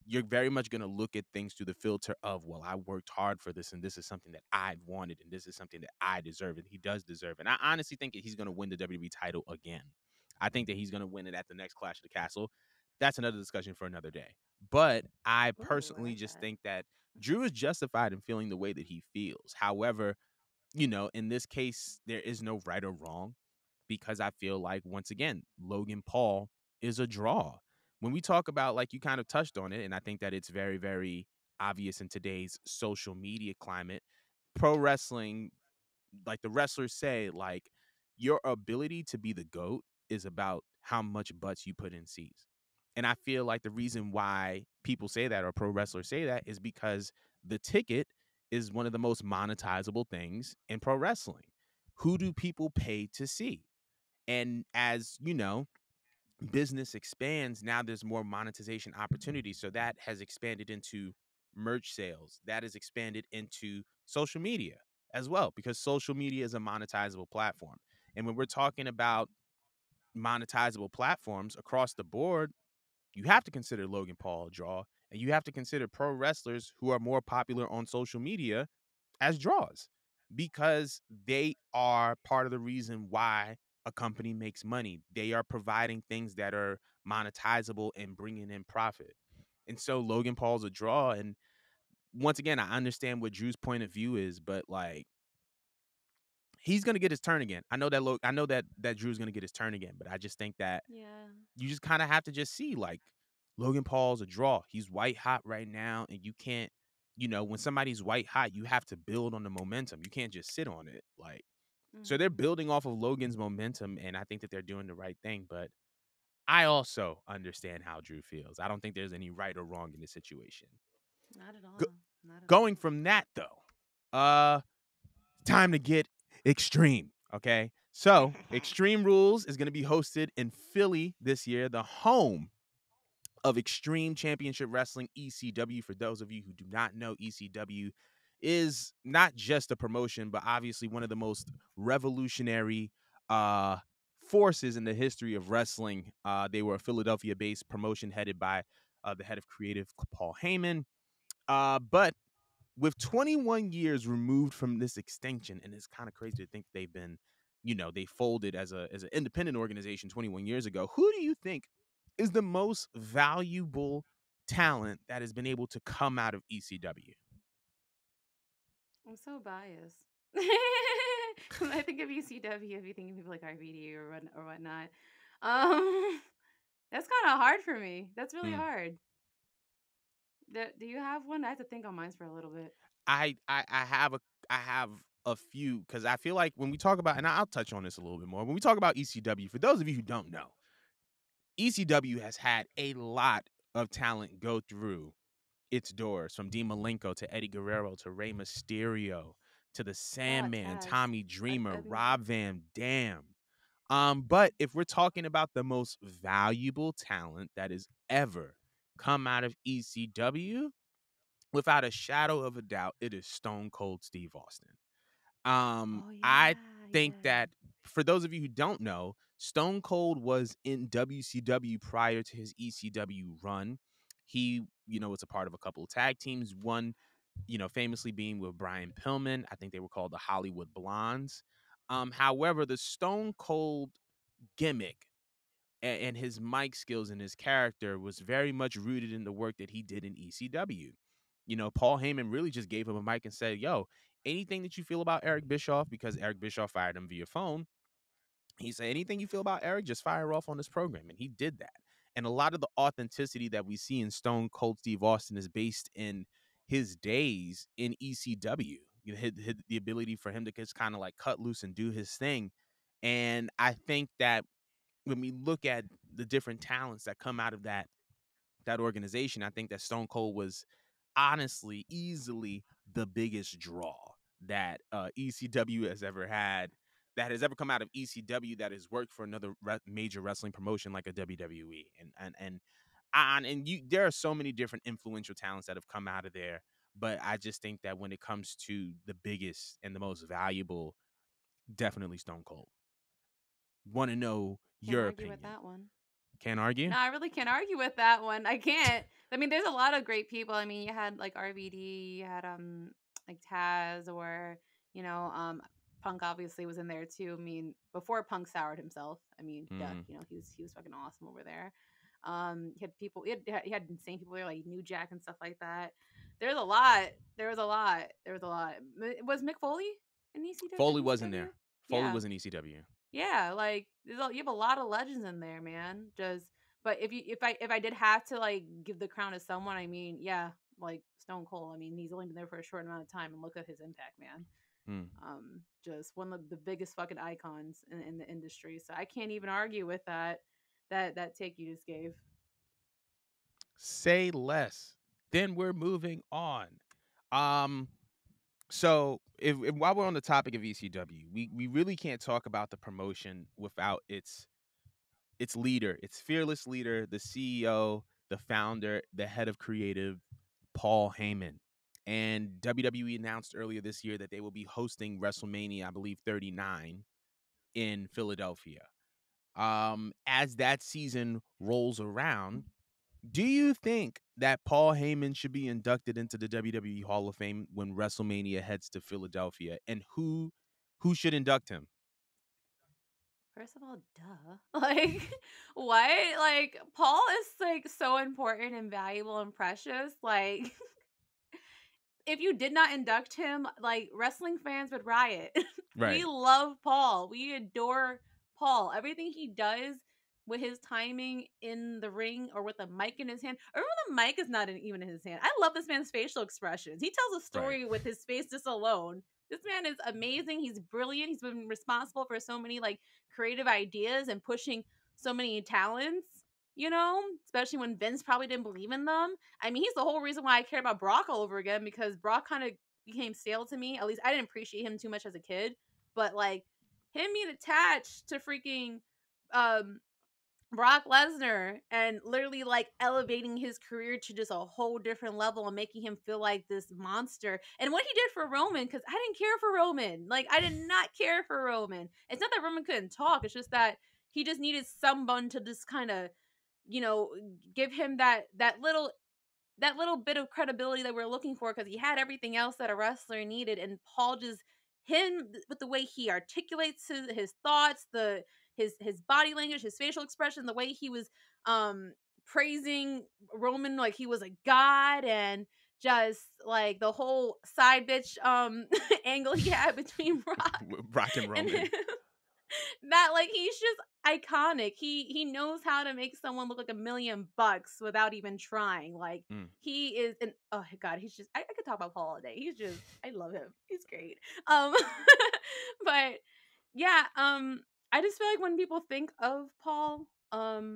you're very much going to look at things through the filter of, well, I worked hard for this and this is something that I've wanted and this is something that I deserve and he does deserve. And I honestly think that he's going to win the WWE title again. I think that he's going to win it at the next Clash of the Castle. That's another discussion for another day. But I Ooh, I personally like just that. think that Drew is justified in feeling the way that he feels. However, in this case, there is no right or wrong because I feel like, once again, Logan Paul is a draw. When we talk about, like you kind of touched on it, and I think that it's very, very obvious in today's social media climate, pro wrestling, like the wrestlers say, like your ability to be the GOAT is about how much butts you put in seats. And I feel like the reason why people say that or pro wrestlers say that is because the ticket is one of the most monetizable things in pro wrestling. Who do people pay to see? And as business expands, now there's more monetization opportunities. So that has expanded into merch sales. That has expanded into social media as well, because social media is a monetizable platform. And when we're talking about monetizable platforms across the board, you have to consider Logan Paul a draw, and you have to consider pro wrestlers who are more popular on social media as draws because they are part of the reason why a company makes money. They are providing things that are monetizable and bringing in profit. And so Logan Paul's a draw. And once again, I understand what Drew's point of view is, but like he's gonna get his turn again. I know that Drew's gonna get his turn again, but I just think that Yeah. you just kind of have to just see like Logan Paul's a draw. He's white hot right now, and you can't, when somebody's white hot, you have to build on the momentum. You can't just sit on it. Like, so they're Mhm. building off of Logan's momentum, and I think that they're doing the right thing. But I also understand how Drew feels. I don't think there's any right or wrong in this situation. Not at Go- all. Not at Going all. from that though, uh, time to get extreme. Okay. So, Extreme Rules is going to be hosted in Philly this year, the home of Extreme Championship Wrestling, ECW. For those of you who do not know, ECW is not just a promotion, but obviously one of the most revolutionary uh, forces in the history of wrestling. They were a Philadelphia based promotion headed by the head of creative, Paul Heyman. But with 21 years removed from this extinction, and it's kind of crazy to think they've been, they folded as an independent organization 21 years ago. Who do you think is the most valuable talent that has been able to come out of ECW? I'm so biased. When I think of ECW, if you think of people like RVD or whatnot, um, that's kind of hard for me. That's really Hmm. hard. Do you have one? I have to think on mine for a little bit. I have a few because I feel like when we talk about, and I'll touch on this a little bit more. When we talk about ECW, for those of you who don't know, ECW has had a lot of talent go through its doors, from Dean Malenko to Eddie Guerrero to Rey Mysterio to the A lot of Sandman, tags. Tommy Dreamer, I think. Rob Van Dam. But if we're talking about the most valuable talent that has ever come out of ECW, without a shadow of a doubt, it is Stone Cold Steve Austin. Oh I yeah, think yeah. that for those of you who don't know, Stone Cold was in WCW prior to his ECW run. He, was a part of a couple of tag teams. One, famously being with Brian Pillman. I think they were called the Hollywood Blondes. However, the Stone Cold gimmick and his mic skills and his character was very much rooted in the work that he did in ECW. Paul Heyman really just gave him a mic and said, "Yo, anything that you feel about Eric Bischoff," because Eric Bischoff fired him via phone. He said, "Anything you feel about Eric, just fire off on this program," and he did that. And a lot of the authenticity that we see in Stone Cold Steve Austin is based in his days in ECW. The ability for him to just kind of like cut loose and do his thing. And I think that when we look at the different talents that come out of that organization, I think that Stone Cold was honestly easily the biggest draw that ECW has ever had, that has ever come out of ECW, that has worked for another major wrestling promotion like a WWE. And you, there are so many different influential talents that have come out of there, but I just think that when it comes to the biggest and the most valuable, definitely Stone Cold. Want to know Can't your argue with opinion? that one. Can't argue. No, I really can't argue with that one. I can't. I mean, there's a lot of great people. I mean, you had like RVD, you had like Taz, or you know, Punk obviously was in there too. I mean, before Punk soured himself. I mean, duh, Mm. he was fucking awesome over there. He had people. He had insane people there like New Jack and stuff like that. There's a lot. There was a lot. There was a lot. Was Mick Foley in Foley wasn't ECW? there. Foley Yeah. was in ECW. Yeah, like you have a lot of legends in there, man. But if I did have to like give the crown to someone, I mean, yeah, like Stone Cold. I mean, he's only been there for a short amount of time, and look at his impact, man. Mm. Just one of the biggest fucking icons in the industry. So I can't even argue with that take you just gave. Say less. Then we're moving on. Um, so if while we're on the topic of ECW, we really can't talk about the promotion without its leader, its fearless leader, the CEO, the founder, the head of creative, Paul Heyman. And WWE announced earlier this year that they will be hosting WrestleMania, I believe 39 in Philadelphia. As that season rolls around, do you think that Paul Heyman should be inducted into the WWE Hall of Fame when WrestleMania heads to Philadelphia? And who should induct him? First of all, duh. Like, what? Like, Paul is like so important and valuable and precious. Like, if you did not induct him, like wrestling fans would riot. We Right. love Paul. We adore Paul. Everything he does with his timing in the ring or with a mic in his hand, or when the mic is not even in his hand. I love this man's facial expressions. He tells a Right. story with his face just alone. This man is amazing. He's brilliant. He's been responsible for so many like creative ideas and pushing so many talents, especially when Vince probably didn't believe in them. I mean, he's the whole reason why I care about Brock all over again because Brock kind of became stale to me. At least I didn't appreciate him too much as a kid, but like him being attached to freaking um Brock Lesnar and literally like elevating his career to just a whole different level and making him feel like this monster. And what he did for Roman, because I didn't care for Roman. Like I did not care for Roman. It's not that Roman couldn't talk. It's just that he just needed someone to just kind of, you know, give him that little bit of credibility that we're looking for because he had everything else that a wrestler needed. And Paul just with the way he articulates his thoughts, his body language, his facial expression, the way he was praising Roman like he was a god, and just like the whole side bitch angle he had between Rock Brock and and him. Roman. That like he's just iconic. He knows how to make someone look like $1 million without even trying. Like Mm. he is an oh god, he's just I could talk about Paul all day. He's just I love him. He's great. But yeah, I just feel like when people think of Paul, I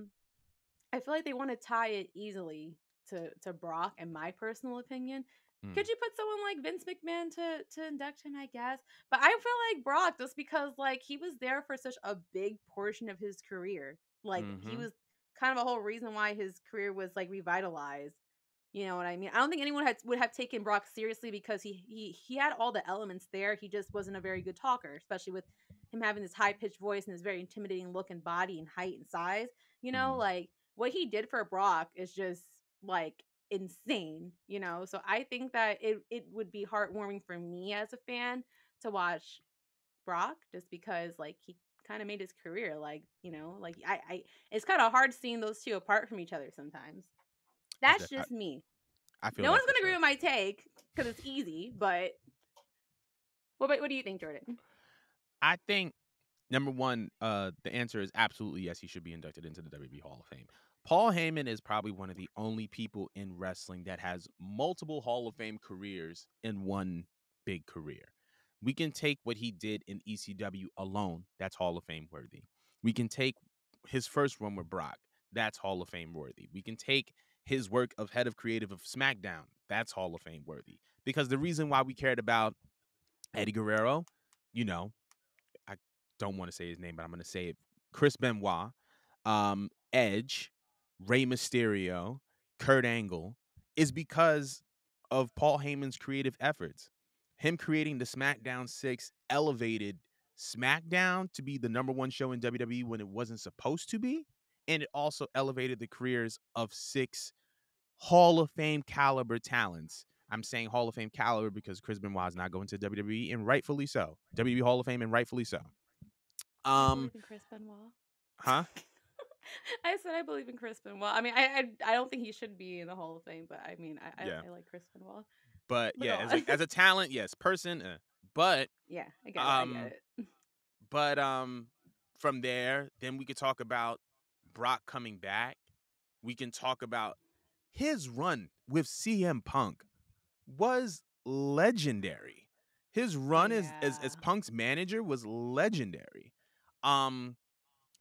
feel like they want to tie it easily to Brock, in my personal opinion. Mm. Could you put someone like Vince McMahon to induct him, I guess? But I feel like Brock just because like he was there for such a big portion of his career. Like he Mm-hmm. was kind of a whole reason why his career was like revitalized. You know what I mean? I don't think anyone would have taken Brock seriously because he had all the elements there. He just wasn't a very good talker, especially with him having this high pitched voice and this very intimidating look and body and height and size. Mm-hmm. Like what he did for Brock is just like insane. So I think that it would be heartwarming for me as a fan to watch Brock just because like he kind of made his career like I it's kind of hard seeing those two apart from each other sometimes. I, That's de- I just me. I feel No that one's for gonna agree sure. with my take because it's easy, but what do you think, Jordan? I think number one, the answer is absolutely yes. He should be inducted into the WWE Hall of Fame. Paul Heyman is probably one of the only people in wrestling that has multiple Hall of Fame careers in one big career. We can take what he did in ECW alone, that's Hall of Fame worthy. We can take his first run with Brock, that's Hall of Fame worthy. We can take his work of head of creative of SmackDown, that's Hall of Fame worthy. Because the reason why we cared about Eddie Guerrero, you know, I don't want to say his name, but I'm going to say it. Chris Benoit, Edge, Rey Mysterio, Kurt Angle, is because of Paul Heyman's creative efforts. Him creating the SmackDown 6 elevated SmackDown to be the number one show in WWE when it wasn't supposed to be. And it also elevated the careers of 6 Hall of Fame caliber talents. I'm saying Hall of Fame caliber because Chris Benoit is not going to WWE, and rightfully so. WWE Hall of Fame, and rightfully so. I Um, believe in Chris Benoit. huh? I said I believe in Chris Benoit. I mean, I don't think he should be in the Hall of Fame, but I mean, Yeah, I like Chris Benoit. but But yeah, go on. as a talent, yes. Person, but Yeah, I get it. I get um, it. but from there, then we could talk about Brock coming back. We can talk about his run with CM Punk was legendary. His Oh run yeah. as Punk's manager was legendary. Um,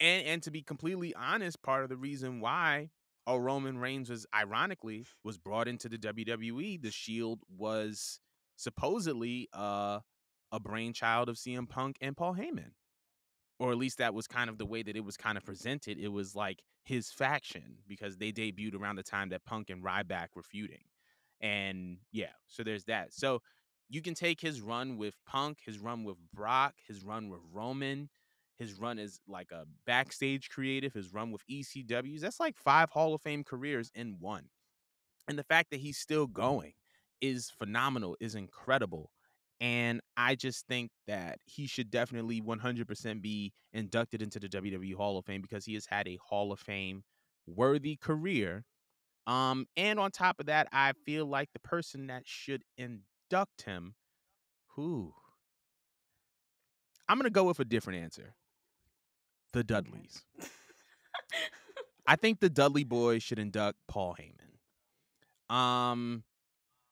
and to be completely honest, part of the reason why Roman Reigns was ironically was brought into the WWE, the Shield was supposedly a brainchild of CM Punk and Paul Heyman, or at least that was kind of the way that it was kind of presented. It was like his faction because they debuted around the time that Punk and Ryback were feuding. And yeah, so there's that. So you can take his run with Punk, his run with Brock, his run with Roman, his run as like a backstage creative, his run with ECWs. That's like 5 Hall of Fame careers in one. And the fact that he's still going is phenomenal, is incredible. And I just think that he should definitely 100% be inducted into the WWE Hall of Fame because he has had a Hall of Fame worthy career. And on top of that, I feel like the person that should induct him, who? I'm gonna go with a different answer. The Okay. Dudleys. I think the Dudley boys should induct Paul Heyman. Um,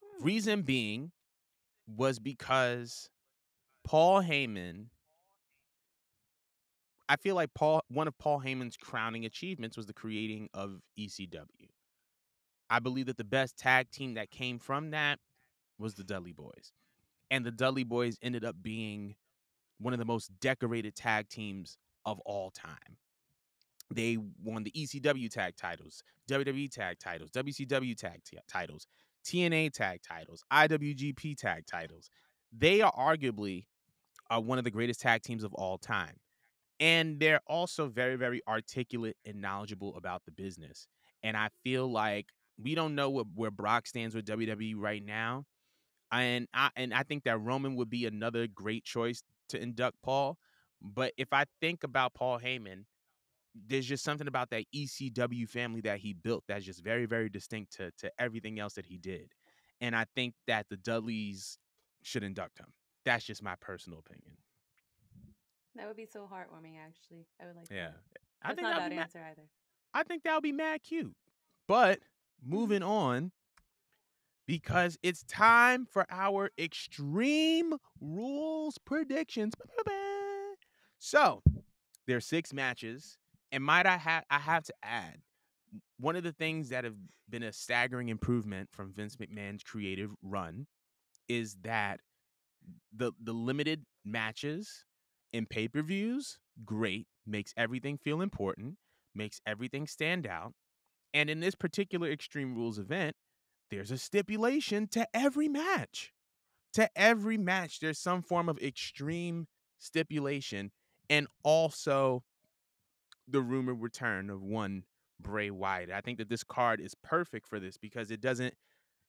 Hmm. Reason being was because Paul Heyman, I feel like one of Paul Heyman's crowning achievements was the creating of ECW. I believe that the best tag team that came from that was the Dudley Boys. And the Dudley Boys ended up being one of the most decorated tag teams of all time. They won the ECW tag titles, WWE tag titles, WCW titles, TNA tag titles, IWGP tag titles. They are arguably one of the greatest tag teams of all time. And they're also very, very articulate and knowledgeable about the business. And I feel like we don't know where Brock stands with WWE right now. And I think that Roman would be another great choice to induct Paul. But if I think about Paul Heyman, there's just something about that ECW family that he built that's just very, very distinct to everything else that he did. And I think that the Dudleys should induct him. That's just my personal opinion. That would be so heartwarming, actually. I would like Yeah. that. I That's think not a that'll bad be mad. answer either. I think that'll be mad cute. But Hmm. moving on, because it's time for our Extreme Rules predictions. So there's 6 matches, and I have to add, one of the things that have been a staggering improvement from Vince McMahon's creative run is that the limited matches in pay-per-views, great, makes everything feel important, makes everything stand out. And in this particular Extreme Rules event, there's a stipulation to every match. To every match, there's some form of extreme stipulation, and also the rumored return of one Bray Wyatt. I think that this card is perfect for this because it doesn't,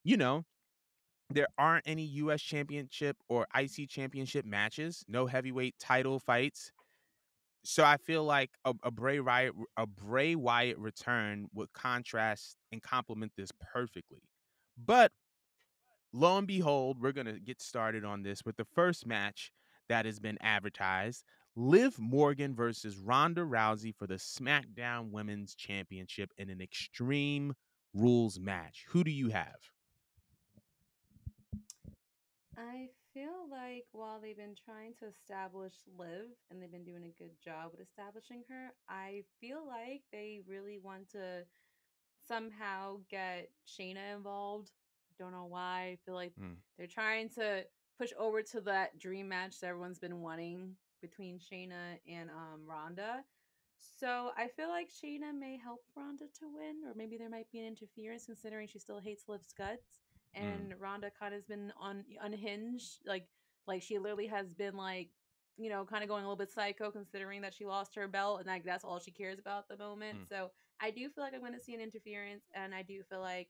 you know, there aren't any US championship or IC championship matches, no heavyweight title fights. So I feel like a Bray Wyatt return would contrast and complement this perfectly. But lo and behold, we're going to get started on this with the first match that has been advertised. Liv Morgan versus Ronda Rousey for the SmackDown Women's Championship in an Extreme Rules match. Who do you have? I feel like while they've been trying to establish Liv and they've been doing a good job with establishing her, I feel like they really want to somehow get Shayna involved. Don't know why. I feel like Hmm. they're trying to push over to that dream match that everyone's been wanting between Shayna and Ronda. So I feel like Shayna may help Ronda to win, or maybe there might be an interference considering she still hates Liv's guts, Hmm. and Ronda kind of has been on unhinged, like she literally has been like kind of going a little bit psycho considering that she lost her belt and like that's all she cares about at the moment. Hmm. So I do feel like I'm going to see an interference, and I do feel like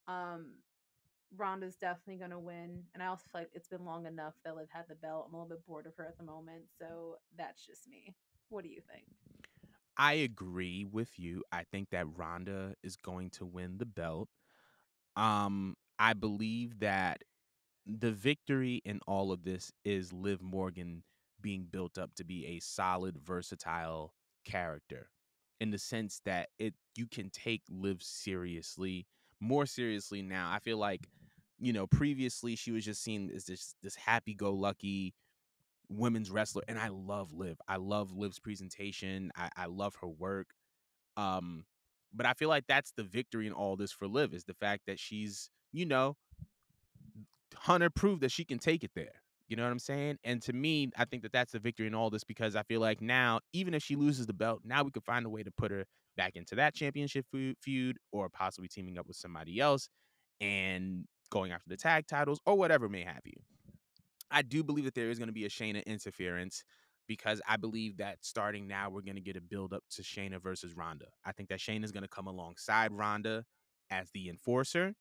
um Ronda's definitely going to win. And I also feel like it's been long enough that Liv had the belt. I'm a little bit bored of her at the moment, so that's just me. What do you think? I agree with you. I think that Ronda is going to win the belt. I believe that the victory in all of this is Liv Morgan being built up to be a solid, versatile character in the sense that you can take Liv seriously, more seriously now. I feel like, previously she was just seen as this happy-go-lucky women's wrestler, and I love Liv. I love Liv's presentation. I love her work. Um, but I feel like that's the victory in all this for Liv is the fact that she's, Hunter proved that she can take it there. You know what I'm saying? And to me, I think that that's the victory in all this because I feel like now, even if she loses the belt, now we could find a way to put her back into that championship feud or possibly teaming up with somebody else and going after the tag titles or whatever may have you. I do believe that there is going to be a Shayna interference because I believe that starting now, we're going to get a build up to Shayna versus Ronda. I think that Shayna is going to come alongside Ronda as the enforcer,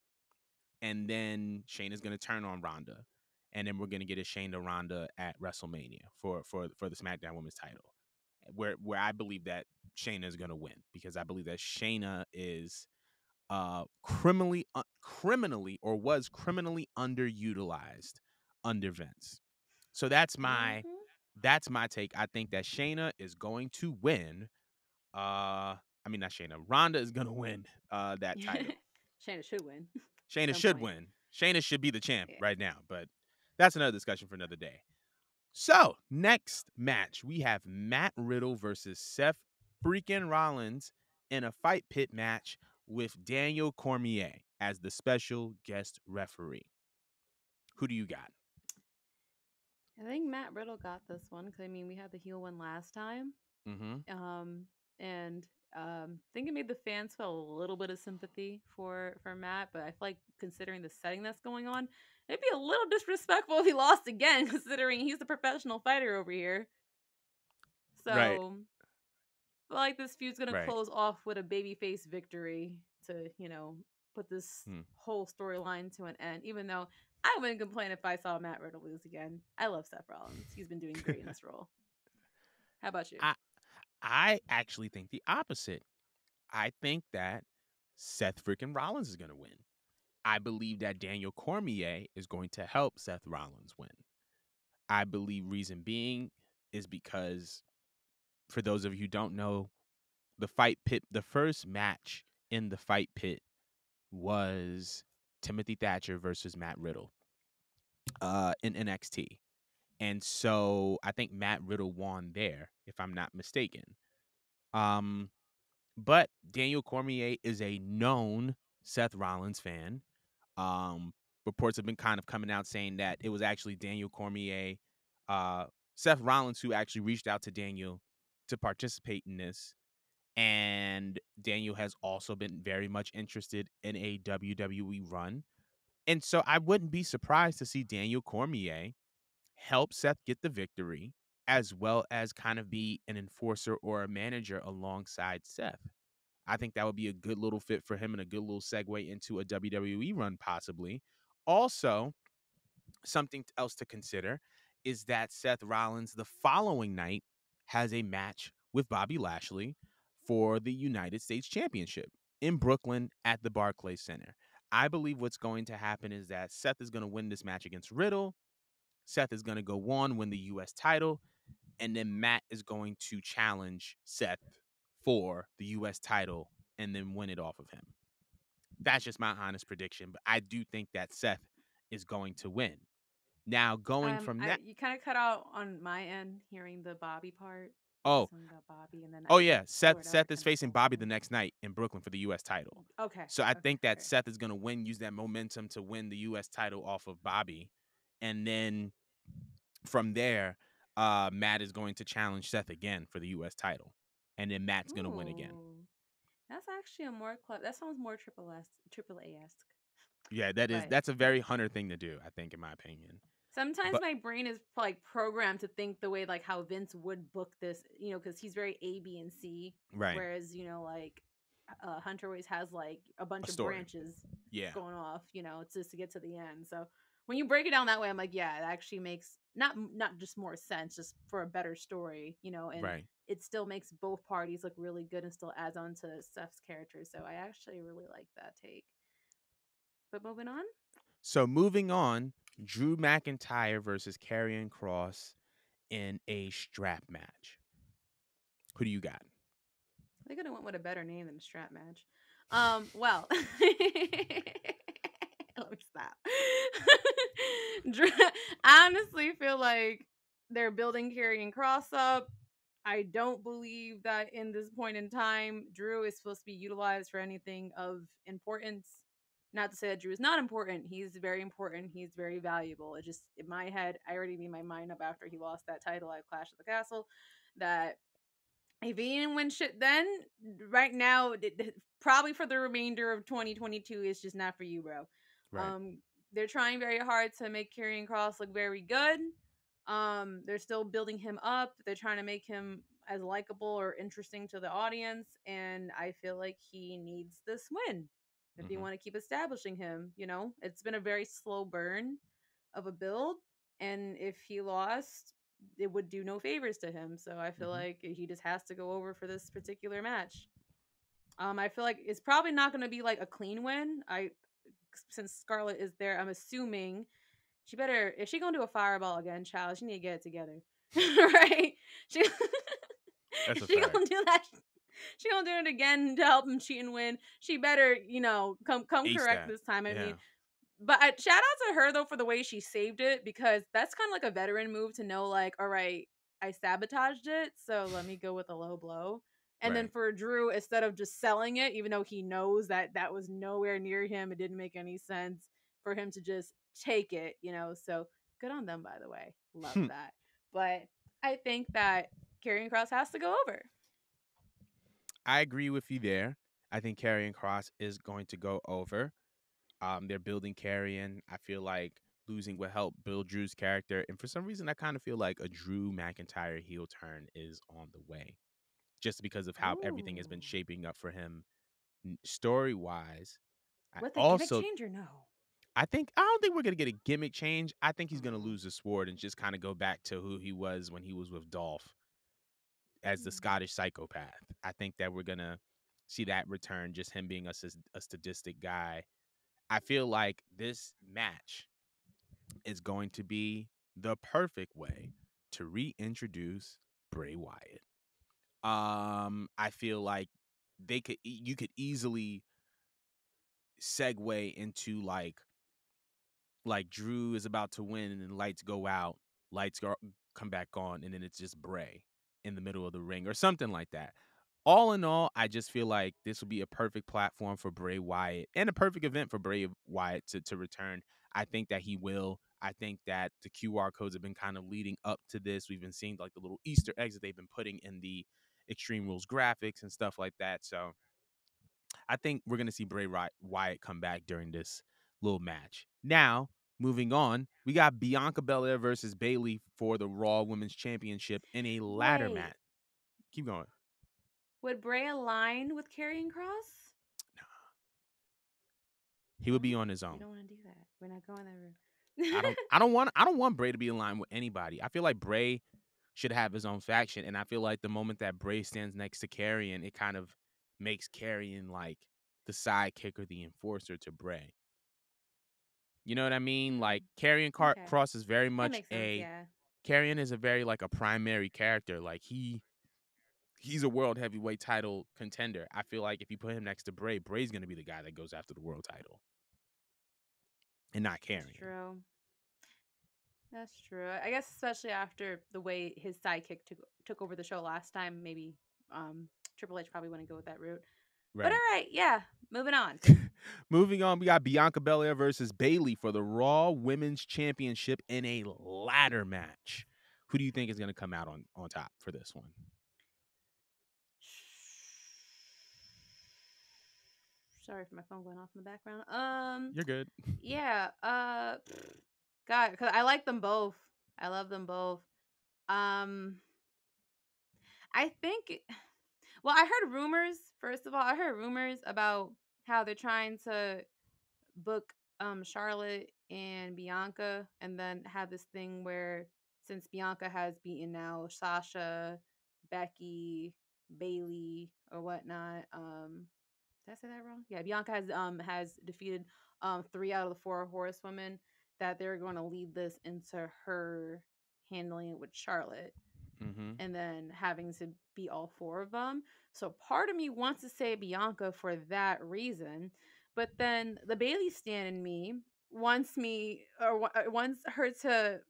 and then Shayna's going to turn on Ronda, and then we're going to get a Shayna Ronda at WrestleMania for the SmackDown Women's title, where I believe that Shayna is going to win because I believe that Shayna is criminally or was criminally underutilized under Vince. So Mhm. that's my take. I think that Shayna is going to win. I mean not Shayna. Ronda is gonna win that title. Shayna should win at Shayna some should point. win. Shayna should be the champ Yeah. right now, but that's another discussion for another day. So, next match, we have Matt Riddle versus Seth freaking Rollins in a fight pit match with Daniel Cormier as the special guest referee. Who do you got? I think Matt Riddle got this one because I mean we had the heel one last time. Mm-hmm. Um, and I think it made the fans feel a little bit of sympathy for Matt, but I feel like considering the setting that's going on, it'd be a little disrespectful if he lost again, considering he's the professional fighter over here. Right. So I feel like this feud's gonna Right. close off with a babyface victory to, put this Hmm. whole storyline to an end. Even though I wouldn't complain if I saw Matt Riddle lose again. I love Seth Rollins. He's been doing great in this role. How about you? I I actually think the opposite. I think that Seth freaking Rollins is going to win. I believe that Daniel Cormier is going to help Seth Rollins win. I believe reason being is because for those of you who don't know, the fight pit, the first match in the fight pit was Timothy Thatcher versus Matt Riddle in NXT. And so I think Matt Riddle won there, if I'm not mistaken. Um, but Daniel Cormier is a known Seth Rollins fan. Um, Reports have been kind of coming out saying that it was actually Daniel Cormier, uh, Seth Rollins, who actually reached out to Daniel to participate in this. And Daniel has also been very much interested in a WWE run. And so I wouldn't be surprised to see Daniel Cormier help Seth get the victory, as well as kind of be an enforcer or a manager alongside Seth. I think that would be a good little fit for him and a good little segue into a WWE run, possibly. Also, something else to consider is that Seth Rollins, the following night, has a match with Bobby Lashley for the United States Championship in Brooklyn at the Barclays Center. I believe what's going to happen is that Seth is going to win this match against Riddle. Seth is going to go on, win the U.S. title, and then Matt is going to challenge Seth for the U.S. title and then win it off of him. That's just my honest prediction, but I do think that Seth is going to win. Now, going from that, You kind of cut out on my end hearing the Bobby part. You said oh, something about Bobby, and then oh you yeah, blurred out. Seth It is kind of facing fell Bobby the silent. next night in Brooklyn for the U.S. title. Okay, So I okay, think that okay. Seth is going to win, use that momentum to win the U.S. title off of Bobby, and then from there, Matt is going to challenge Seth again for the U.S. title, and then Matt's going to win again. Ooh, that's actually a more club. That sounds more triple A esque. Yeah, But that's a very Hunter thing to do, I think, in my opinion. sometimes But my brain is like programmed to think the way like how Vince would book this, because he's very A, B, and C. right, Whereas like Hunter always has like a a bunch of story. branches Yeah, going off. It's just to get to the end. So when you break it down that way, I'm like, yeah, it actually makes not just more sense, just for a better story. And right. it still makes both parties look really good and still adds on to Steph's character. So I actually really like that take. But moving on. So moving on, Drew McIntyre versus Karrion Cross in a strap match. Who do you got? They could have went with a better name than a strap match. Well, let me stop. I honestly feel like they're building Karrion Cross up. I don't believe that in this point in time, Drew is supposed to be utilized for anything of importance. Not to say that Drew is not important. He's very important. He's very valuable. It just, in my head, I already made my mind up after he lost that title at Clash of the Castle that if he didn't win shit then, right now, probably for the remainder of 2022, it's just not for you, bro. Right. Um, they're trying very hard to make Karrion Cross look very good. They're still building him up. They're trying to make him as likable or interesting to the audience, and I feel like he needs this win if they Mm-hmm. want to keep establishing him. It's been a very slow burn of a build, and if he lost, it would do no favors to him. So I feel Mm-hmm. like he just has to go over for this particular match. I feel like it's probably not going to be like a clean win. Since Scarlett is there, I'm assuming she better, if she gonna do a fireball again, child, she need to get it together, right? She That's if a she fact. gonna do that, she gonna do it again to help him cheat and win. She better, come Ace correct that. this time. I mean, Yeah. but shout out to her though for the way she saved it, because that's kind of like a veteran move to know, like, all right, I sabotaged it, so let me go with a low blow. And then Right. for Drew, instead of just selling it, even though he knows that that was nowhere near him, it didn't make any sense for him to just take it, So good on them, by the way. Love that. But I think that Karrion Cross has to go over. I agree with you there. I think Karrion Cross is going to go over. They're building Karrion. I feel like losing will help build Drew's character. And for some reason, I kind of feel like a Drew McIntyre heel turn is on the way, just because of how everything has Ooh, been shaping up for him story wise. I with a gimmick also change or no? I don't think we're gonna get a gimmick change. I think he's gonna Oh. lose the sword and just kind of go back to who he was when he was with Dolph as the Hmm. Scottish psychopath. I think that we're gonna see that return, just him being a sadistic guy. I feel like this match is going to be the perfect way to reintroduce Bray Wyatt. I feel like you could easily segue into like Drew is about to win and then lights go out, come back on, and then it's just Bray in the middle of the ring or something like that. All in all, I just feel like this would be a perfect platform for Bray Wyatt and a perfect event for Bray Wyatt to return. I think that he will. I think that the QR codes have been kind of leading up to this. We've been seeing like the little Easter eggs that they've been putting in the Extreme Rules graphics and stuff like that. So I think we're going to see Bray Wyatt come back during this little match. Now, moving on, we got Bianca Belair versus Bayley for the Raw Women's Championship in a ladder Wait, match. Keep going. would Bray align with Karrion Cross? He would be No, on his we own. don't want to do that. We're not going that route. I don't want Bray to be in line with anybody. I feel like Bray should have his own faction, and I feel like the moment that Bray stands next to Karrion, it kind of makes Karrion like the sidekick or the enforcer to Bray. You know what I mean? Like Okay, Cross is very that much makes sense. Yeah, Karrion is a very like a primary character. Like he's a world heavyweight title contender. I feel like if you put him next to Bray, Bray's gonna be the guy that goes after the world title and not that's Karrion. true. That's true. I guess especially after the way his sidekick took over the show last time, maybe Triple H probably wouldn't go with that route. But all Right. right, yeah, moving on. Moving on, we got Bianca Belair versus Bayley for the Raw Women's Championship in a ladder match. Who do you think is gonna come out on top for this one? Sorry for my phone going off in the background. You're good. Yeah. God, because I like them both. I love them both. Um, I think. Well, I heard rumors. First of all, I heard rumors about how they're trying to book Charlotte and Bianca, and then have this thing where, since Bianca has beaten now Sasha, Becky, Bailey, or whatnot. Did I say that wrong? Yeah, Bianca has defeated three out of the four horsewomen, that they're going to lead this into her handling it with Charlotte, Mm-hmm. and then having to beat all four of them. So part of me wants to say Bianca for that reason, but then the Bailey stan in me wants her to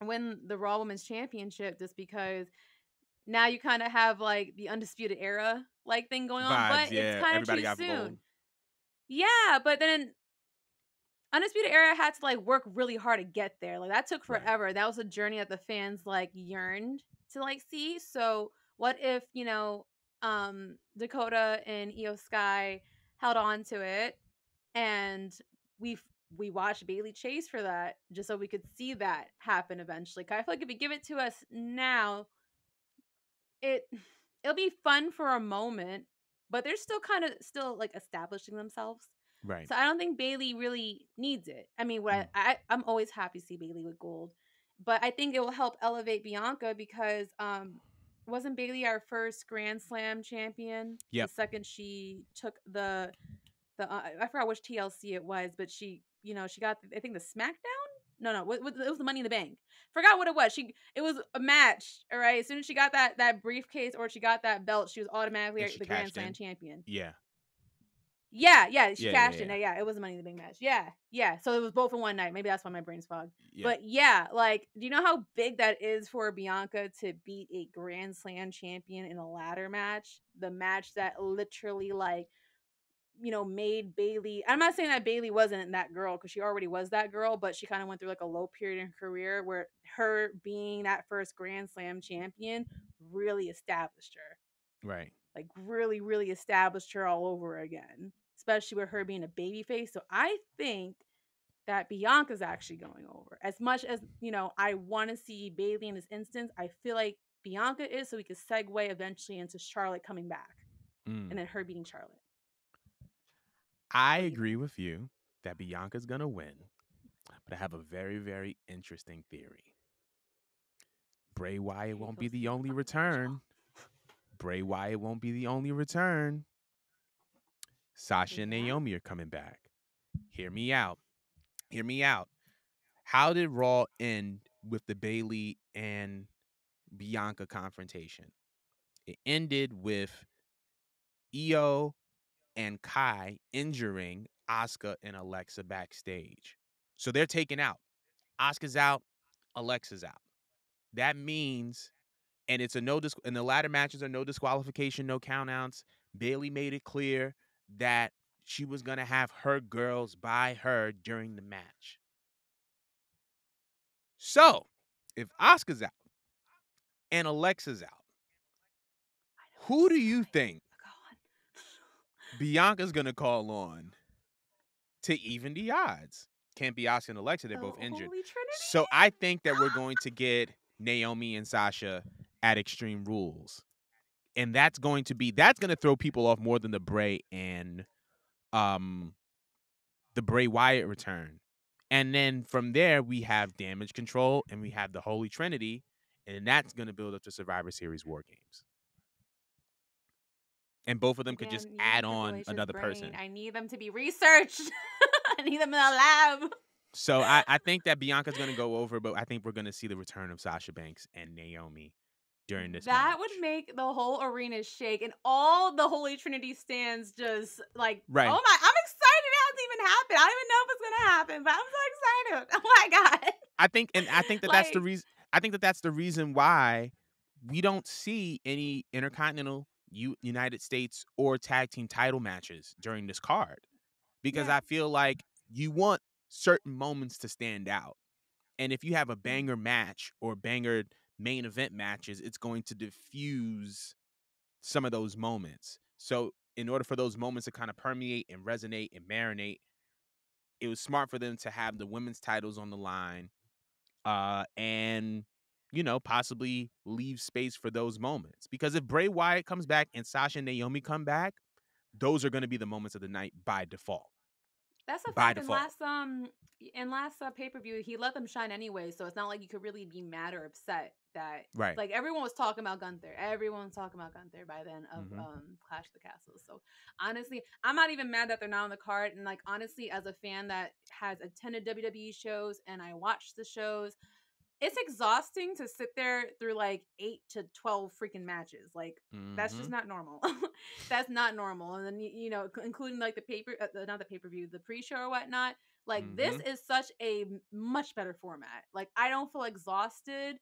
win the Raw Women's Championship, just because now you kind of have like the Undisputed Era like thing going on, Vibes, but it's yeah. kind of Everybody too got gold. soon. Yeah, but then Undisputed Era had to like work really hard to get there. Like that took Right. forever. That was a journey that the fans like yearned to like see. So what if, Dakota and Io Sky held on to it, and we we watched Bailey chase for that, just so we could see that happen eventually. 'Cause I feel like if you give it to us now, it it'll be fun for a moment, but they're still kind of still like establishing themselves. Right. So I don't think Bailey really needs it. I mean, Mm. I'm always happy to see Bailey with gold, but I think it will help elevate Bianca, because wasn't Bailey our first Grand Slam champion? The Yep. second she took the I forgot which TLC it was, but she, she got, I think, the SmackDown. No, no, it was the Money in the Bank. Forgot what it was. It was a match. All right, as soon as she got that briefcase or she got that belt, she was And automatically she the Grand cashed Slam in. champion. Yeah. Yeah, yeah, she Yeah. Yeah. cashed in. Yeah. Yeah, it was the Money in the Bank match. Yeah, yeah. So it was both in one night. Maybe that's why my brain's fogged. Yeah. But yeah, like, do you know how big that is for Bianca to beat a Grand Slam champion in a ladder match? The match that literally, like, made Bailey. I'm not saying that Bailey wasn't that girl because she already was that girl, but she kind of went through like a low period in her career where her being that first Grand Slam champion really established her. Right. Like, really, really established her all over again, especially with her being a babyface. So I think that Bianca's actually going over. As much as, I want to see Bailey in this instance, I feel like Bianca is, so we could segue eventually into Charlotte coming back Mm. and then her beating Charlotte. I What do you agree think? with you that Bianca's gonna win, but I have a very, very interesting theory. Bray Wyatt Here won't be goes the the only fucking original. return. Bray Wyatt won't be the only return. Sasha Oh, and yeah? Naomi are coming back. Hear me out. Hear me out. How did Raw end with the Bailey and Bianca confrontation? It ended with Io and Kai injuring Asuka and Alexa backstage. So they're taken out. Asuka's out, Alexa's out. That means, and it's a and the ladder matches are no disqualification, no countouts. Bailey made it clear that she was gonna have her girls by her during the match. So if Asuka's out and Alexa's out, I know where who this do is you going. think Bianca's gonna call on to even the odds? Can't be Asuka and Alexa, they're The both injured. Holy Trinity? So I think that we're going to get Naomi and Sasha at Extreme Rules. And that's going to throw people off more than um the Bray Wyatt return. And then from there we have Damage Control and we have the Holy Trinity, and that's going to build up to Survivor Series War Games. And both of them could just Again, add use your on boisterous another brain. person. I need them to be researched. I need them in a lab. So I think that Bianca's going to go over, but I think we're going to see the return of Sasha Banks and Naomi during this That would match. make the whole arena shake and all the Holy Trinity stands just like, Right. oh my, I'm excited. It hasn't even happened. I don't even know if it's going to happen, but I'm so excited. Oh my God. I think that that's the Like, reason. I think that that's the reason why we don't see any Intercontinental United States or tag team title matches during this card, because yeah. I feel like you want certain moments to stand out. And if you have a Mhm. banger match or banger main event matches, it's going to diffuse some of those moments. So in order for those moments to kind of permeate and resonate and marinate, it was smart for them to have the women's titles on the line, and possibly leave space for those moments. Because if Bray Wyatt comes back and Sasha and Naomi come back, those are going to be the moments of the night by default. That's a By fact. default. In last pay-per-view, he let them shine anyway, so it's not like you could really be mad or upset that, Right. like, everyone was talking about Gunther. Everyone was talking about Gunther by then of Mm-hmm. Clash of the Castles. So honestly, I'm not even mad that they're not on the card. And like, honestly, as a fan that has attended WWE shows and I watch the shows, it's exhausting to sit there through like 8 to 12 freaking matches. Like, that's just Mm-hmm. not normal. That's not normal. And then including like the not the pay-per-view, the pre-show or whatnot. Like, this Mm-hmm. is such a much better format. Like, I don't feel exhausted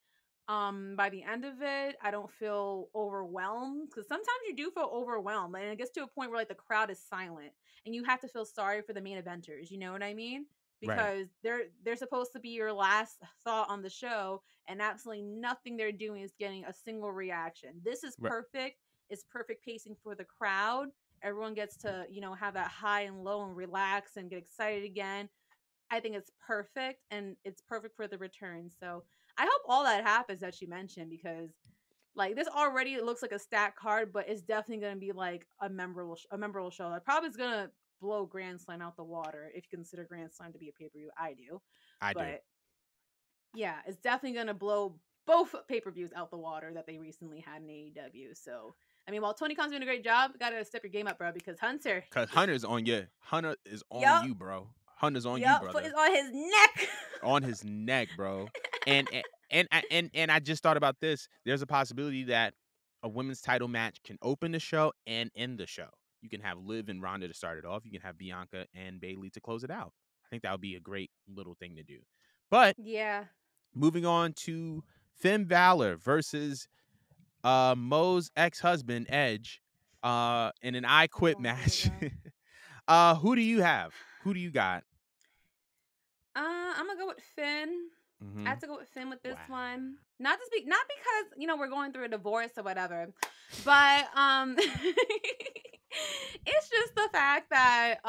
by the end of it. I don't feel overwhelmed, because sometimes you do feel overwhelmed and it gets to a point where like the crowd is silent and you have to feel sorry for the main eventers. You know what I mean? Right. Because they're supposed to be your last thought on the show, and absolutely nothing they're doing is getting a single reaction. This is Right. perfect. It's perfect pacing for the crowd. Everyone gets to, have that high and low and relax and get excited again. I think it's perfect, and it's perfect for the return. So I hope all that happens that you mentioned, because like, this already looks like a stacked card, but it's definitely going to be like a memorable show. It probably is going to blow Grand Slam out the water if you consider Grand Slam to be a pay per view. I do, I do. but yeah, it's definitely going to blow both pay-per-views out the water that they recently had in AEW. So, I mean, while Tony Khan's doing a great job, gotta step your game up, bro, because Hunter, Cause Hunter's on you. Hunter is on yup, you, bro. Hunter's on you, yup, foot brother. is on his neck. On his neck, bro. And and I just thought about this. There's a possibility that a women's title match can open the show and end the show. You can have Liv and Ronda to start it off. You can have Bianca and Bailey to close it out. I think that would be a great little thing to do. But Yeah. moving on to Finn Balor versus Mo's ex-husband Edge in an I Quit Oh, here we match. go. Who do you have? Who do you got? I'm gonna go with Finn. I Mm-hmm. have to go with Finn with this Wow. one. Not because we're going through a divorce or whatever, but it's just the fact that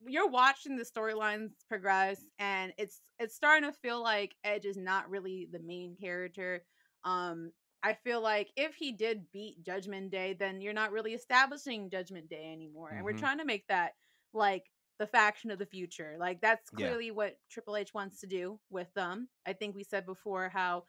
you're watching the storylines progress, and it's starting to feel like Edge is not really the main character. I feel like if he did beat Judgment Day, then you're not really establishing Judgment Day anymore, and we're Mm-hmm. trying to make that like the faction of the future. Like that's Yeah. clearly what Triple H wants to do with them. I think we said before how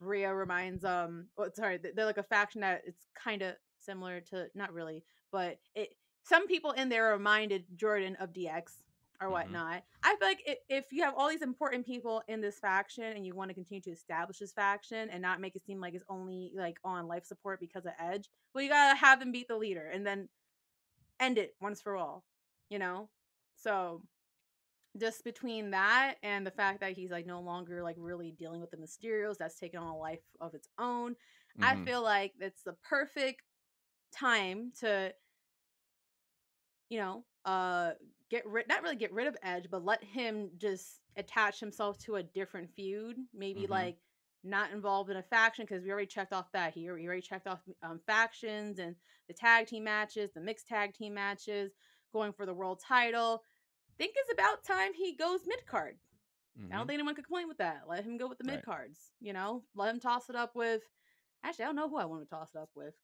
Rhea reminds they're like a faction that it's kind of similar to, not really, but it some people in there reminded Jordan of DX or Mm-hmm. whatnot. I feel like if you have all these important people in this faction and you want to continue to establish this faction and not make it seem like it's only like on life support because of Edge, well, you gotta have them beat the leader and then end it once for all, you know? So just between that and the fact that he's like no longer like really dealing with the Mysterios, that's taken on a life of its own, I Mm-hmm. feel like it's the perfect time to, you know, get rid not really get rid of Edge, but let him just attach himself to a different feud. Maybe Mm-hmm. like not involved in a faction because we already checked off that here. We already checked off factions and the tag team matches, the mixed tag team matches, going for the world title. Think it's about time he goes mid card. I Mm-hmm. don't think anyone could complain with that. Let him go with the mid Right. cards. Let him toss it up with. Actually, I don't know who I want to toss it up with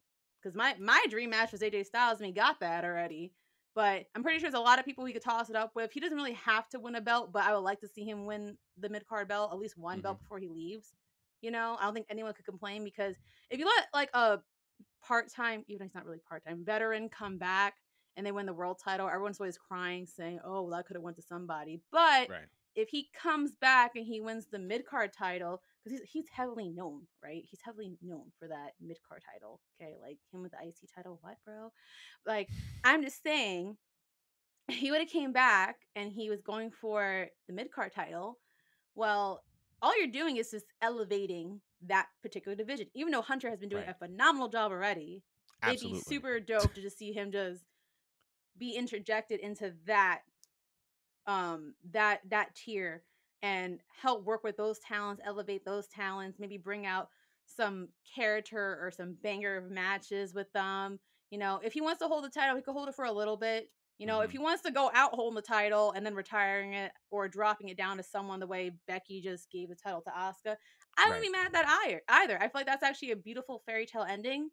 because my dream match was AJ Styles and he got that already. But I'm pretty sure there's a lot of people he could toss it up with. He doesn't really have to win a belt, but I would like to see him win the mid card belt, at least one Mm-hmm. belt before he leaves. I don't think anyone could complain because if you let like a part time, even if he's not really part time, veteran come back and they win the world title, everyone's always crying, saying, "Oh, well, that could have went to somebody." But Right. if he comes back and he wins the mid card title, because he's heavily known, right? He's heavily known for that mid card title. Okay, like him with the IC title, what, bro? Like, I'm just saying, he would have came back and he was going for the mid card title. Well, all you're doing is just elevating that particular division. Even though Hunter has been doing Right. a phenomenal job already, it'd be Absolutely. super dope to just see him just be interjected into that tier and help work with those talents, elevate those talents, maybe bring out some character or some banger matches with them. If he wants to hold the title, he could hold it for a little bit. If Mm-hmm. he wants to go out holding the title and then retiring it or dropping it down to someone the way Becky just gave the title to Asuka, I wouldn't Right. be mad at that either. I feel like that's actually a beautiful fairy tale ending,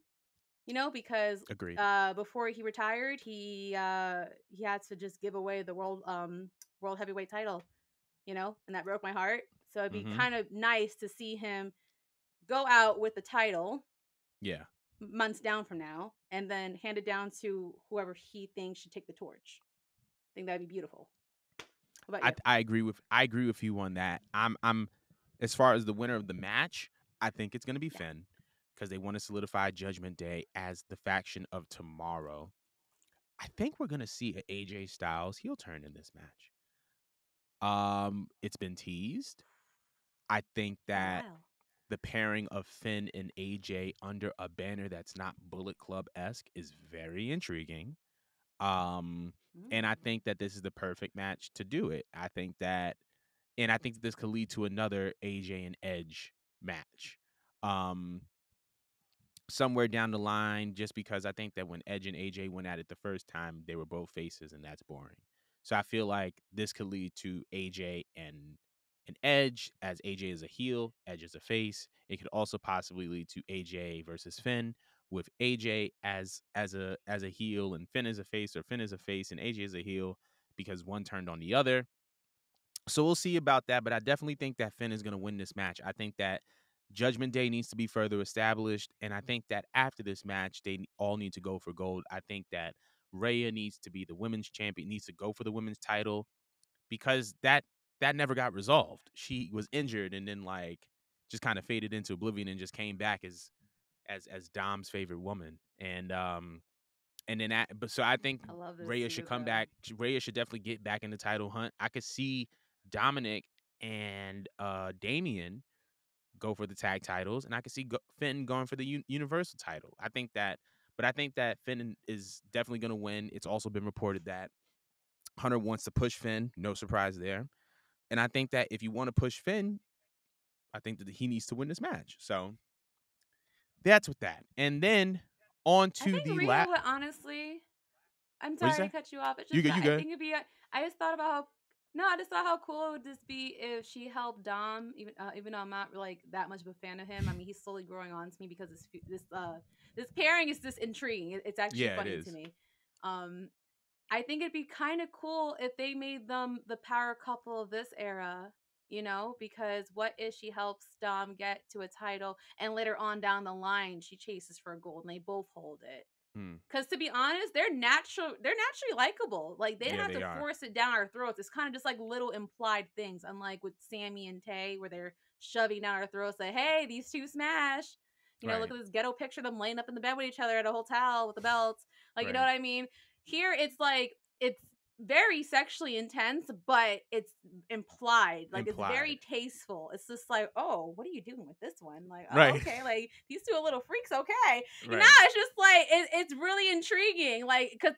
because Agreed. before he retired, he had to just give away the world heavyweight title, and that broke my heart. So it'd be Mm-hmm. kind of nice to see him go out with the title Yeah. months down from now and then hand it down to whoever he thinks should take the torch. I think that'd be beautiful. What about you? I agree with you on that. I'm as far as the winner of the match, I think it's gonna be Yeah. Finn because they want to solidify Judgment Day as the faction of tomorrow. I think we're gonna see an AJ Styles heel turn in this match. It's been teased. I think For a that while. the pairing of Finn and AJ under a banner that's not Bullet Club esque is very intriguing. Um, and I Mm. think that this is the perfect match to do it. I think that this could lead to another AJ and Edge match. Um, Somewhere down the line, just because I think that when Edge and AJ went at it the first time, they were both faces, and that's boring. So I feel like this could lead to AJ and Edge, as AJ is a heel, Edge is a face. It could also possibly lead to AJ versus Finn, with AJ as a heel and Finn is a face, or Finn is a face and AJ is a heel because one turned on the other. So we'll see about that, but I definitely think that Finn is going to win this match. I think that Judgment Day needs to be further established, and I think that after this match, they all need to go for gold. I think that Rhea needs to be the women's champion, needs to go for the women's title because that never got resolved. She was injured and then like just kind of faded into oblivion and just came back as Dom's favorite woman. And then but so I think I love this Rhea should feud come though. back. Rhea should definitely get back in the title hunt. I could see Dominic and Damian go for the tag titles, and I could see Finn going for the Universal title. But I think that Finn is definitely going to win. It's also been reported that Hunter wants to push Finn. No surprise there. And I think that if you want to push Finn, I think that he needs to win this match. So that's with that. And then on I to think the Rhea would honestly. I'm What'd you sorry to say? cut you off. It's You just good? not. You I good? think it'd be. I just thought about how. No, I just thought how cool it would just be if she helped Dom. Even though I'm not like that much of a fan of him. I mean, he's slowly growing on to me because this pairing is just intriguing. It's actually Yeah, it funny to is. me. Um, I think it'd be kind of cool if they made them the power couple of this era. Because what if she helps Dom get to a title and later on down the line she chases for gold and they both hold it? Hmm. Because to be honest, they're naturally likable. Like they don't Yeah, have they to are. force it down our throats. It's kind of just like little implied things, unlike with Sammy and Tay, where they're shoving down our throats, like, hey, these two smash. Look Right. at this ghetto picture of them laying up in the bed with each other at a hotel with the belts. Like, you know Right. what I mean? Here it's like it's very sexually intense, but it's implied. Like it's Implied. very tasteful. It's just like, oh, what are you doing with this one? Like, oh, Right. okay, like these two are little freaks, okay. Right. It's just like it's really intriguing, like because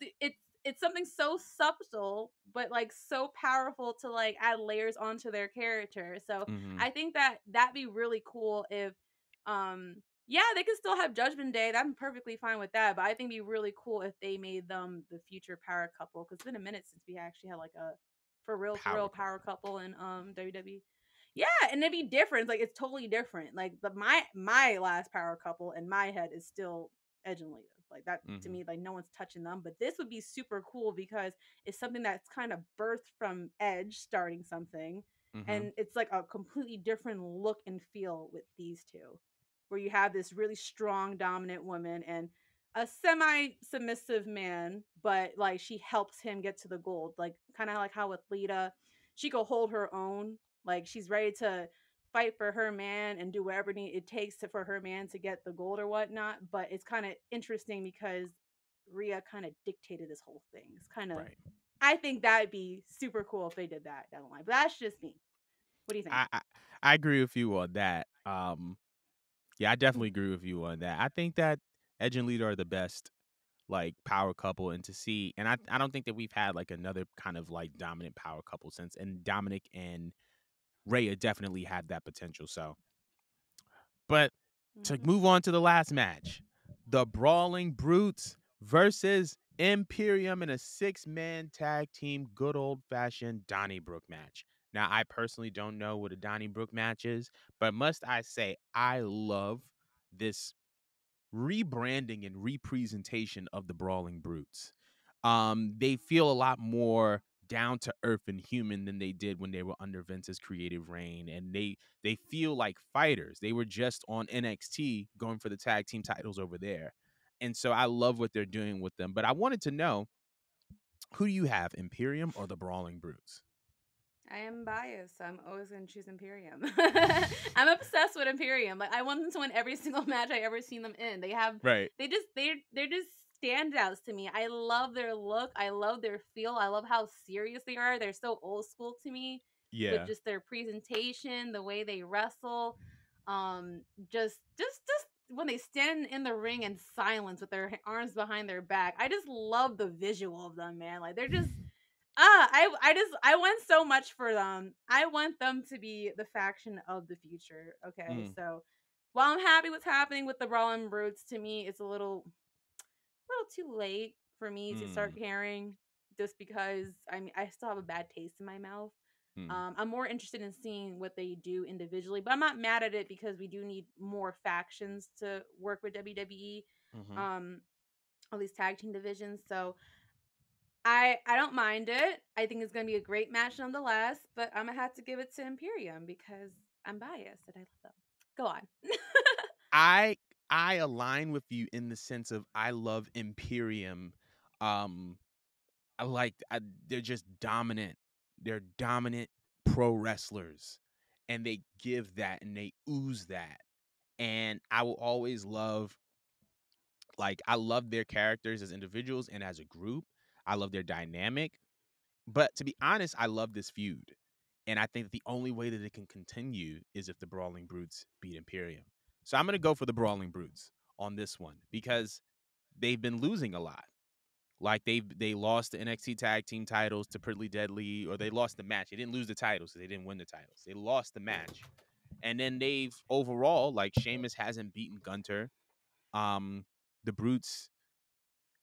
it's something so subtle but like so powerful to like add layers onto their character. So Hmm. I think that that'd be really cool if um yeah, they could still have Judgment Day. I'm perfectly fine with that. But I think it'd be really cool if they made them the future power couple. Because it's been a minute since we actually had like a for Power real power couple. couple in WWE. Yeah, and it'd be different. Like it's totally different. Like my last power couple in my head is still Edge and Lita. Like that to Hmm. me, like no one's touching them. But this would be super cool because it's something that's kind of birthed from Edge starting something, Hmm. and it's like a completely different look and feel with these two, where you have this really strong, dominant woman and a semi-submissive man, but like she helps him get to the gold. Like kind of like how with Lita, she could hold her own. Like she's ready to fight for her man and do whatever it takes for her man to get the gold or whatnot. But it's kind of interesting because Rhea kind of dictated this whole thing. It's kind of, Right. I think that'd be super cool if they did that down the line. But that's just me. What do you think? I agree with you on that. Yeah, I definitely agree with you on that. I think that Edge and Lita are the best like power couple, and to see, and I don't think that we've had like another kind of like dominant power couple since, and Dominic and Rhea definitely have that potential. So, but to Hmm. move on to the last match, the Brawling Brutes versus Imperium in a 6-man tag team, good old fashioned Donnybrook match. Now, I personally don't know what a Donnybrook match is, but must I say, I love this rebranding and representation of the Brawling Brutes. They feel a lot more down to earth and human than they did when they were under Vince's creative reign, and they feel like fighters. They were just on NXT going for the tag team titles over there, and so I love what they're doing with them. But I wanted to know, who do you have, Imperium or the Brawling Brutes? I am biased. So I'm always gonna choose Imperium. I'm obsessed with Imperium. Like I want them to win every single match I ever seen them in. Right. They're just standouts to me. I love their look. I love their feel. I love how serious they are. They're so old school to me with Yeah. just their presentation, the way they wrestle. Um, just when they stand in the ring in silence with their arms behind their back. I just love the visual of them, man. Like they're just I want so much for them. I want them to be the faction of the future. Okay, Mm, so while I'm happy what's happening with the Brawling Brutes, to me it's a little too late for me to start mm, caring. Just because I still have a bad taste in my mouth. mm, I'm more interested in seeing what they do individually, but I'm not mad at it because we do need more factions to work with WWE. mm-hmm. Um, all these tag team divisions. So I don't mind it. I think it's gonna be a great match nonetheless, but I'm gonna have to give it to Imperium because I'm biased and I love them. Go on. I I align with you in the sense of I love Imperium. Um, they're just dominant. They're dominant pro wrestlers, and they give that and they ooze that. And I will always love I love their characters as individuals and as a group. I love their dynamic. But to be honest, I love this feud. And I think that the only way that it can continue is if the Brawling Brutes beat Imperium. So I'm going to go for the Brawling Brutes on this one because they've been losing a lot. Like they lost the NXT tag team titles to Pretty Deadly, or they lost the match. They didn't lose the titles, so they didn't win the titles. They lost the match. And then they've overall, like Sheamus hasn't beaten Gunter. The Brutes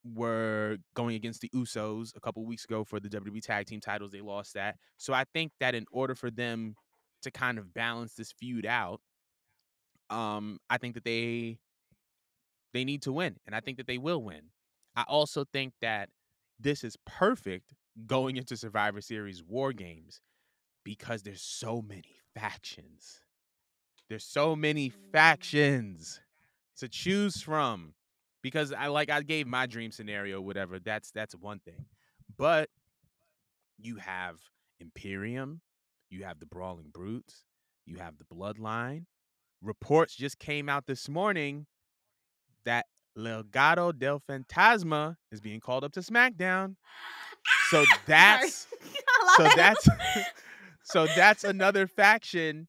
were going against the Usos a couple weeks ago for the WWE tag team titles. They lost that. So I think that in order for them to kind of balance this feud out, I think that they need to win, and I think that they will win. I also think that this is perfect going into Survivor Series War Games because there's so many factions. There's so many factions to choose from. Because I gave my dream scenario, whatever. That's one thing. But you have Imperium, you have the Brawling Brutes, you have the Bloodline. Reports just came out this morning that Legado del Fantasma is being called up to SmackDown. So that's I love it. so that's another faction.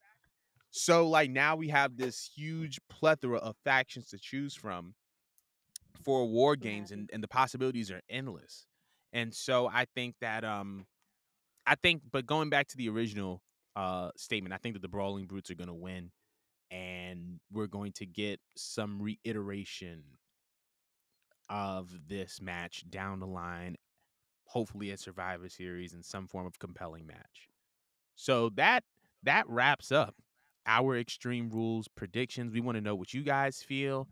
So like now we have this huge plethora of factions to choose from for war games, and the possibilities are endless. And so I think that but going back to the original statement, I think that the Brawling Brutes are going to win, and we're going to get some reiteration of this match down the line, hopefully at Survivor Series in some form of compelling match. So that wraps up our Extreme Rules predictions. We want to know what you guys feel.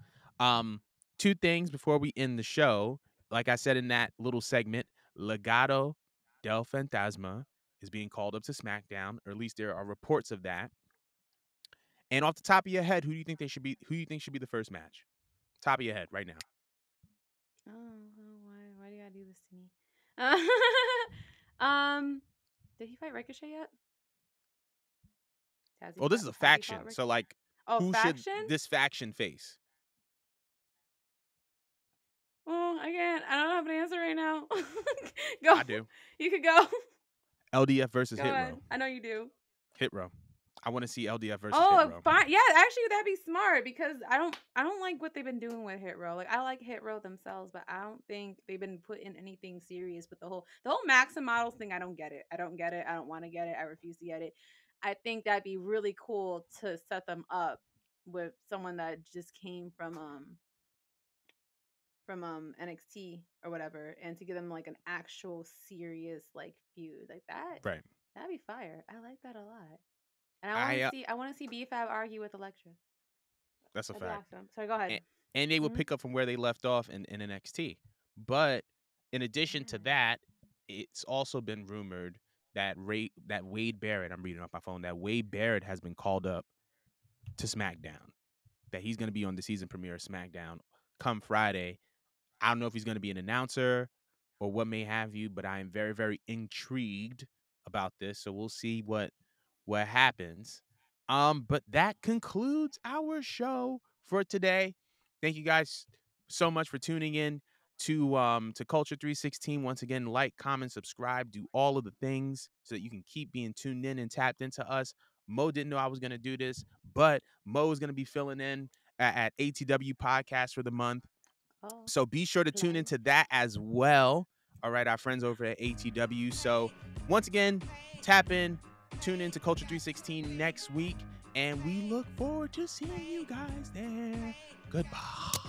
Two things before we end the show. Like I said in that little segment, Legado del Fantasma is being called up to SmackDown, or at least there are reports of that. And off the top of your head, who do you think should be the first match? Top of your head right now. Why do you gotta do this to me? Did he fight Ricochet yet? Well, this is a faction. So like, who faction? should this faction face? Oh, again, I don't have an answer right now. Go. I do. You could go. LDF versus Go Hit ahead. Row. I know you do. Hit Row. I want to see LDF versus Hit Row. Fine. Yeah, actually, that'd be smart because I don't like what they've been doing with Hit Row. Like, I like Hit Row themselves, but I don't think they've been putting anything serious with the whole Max and Models thing. I don't get it. I don't get it. I don't want to get it. I refuse to get it. I think that'd be really cool to set them up with someone that just came from NXT or whatever, and to give them like an actual serious like feud like that. Right. That'd be fire. I like that a lot. And I want to see B-Fab argue with Elektra. That's a fact. Awesome. Sorry, go ahead. And they will pick up from where they left off in NXT. But in addition to that, it's also been rumored that Wade Barrett, I'm reading off my phone, that Wade Barrett has been called up to SmackDown. That he's going to be on the season premiere of SmackDown come Friday. I don't know if he's going to be an announcer or what may have you, but I am very, very intrigued about this. So we'll see what happens. But that concludes our show for today. Thank you guys so much for tuning in to Culture 316. Once again, like, comment, subscribe, do all of the things so that you can keep being tuned in and tapped into us. Mo didn't know I was going to do this, but Mo is going to be filling in at ATW Podcast for the month. So be sure to tune into that as well. All right, our friends over at ATW. So once again, tap in, tune into Culture 316 next week, and we look forward to seeing you guys there. Goodbye.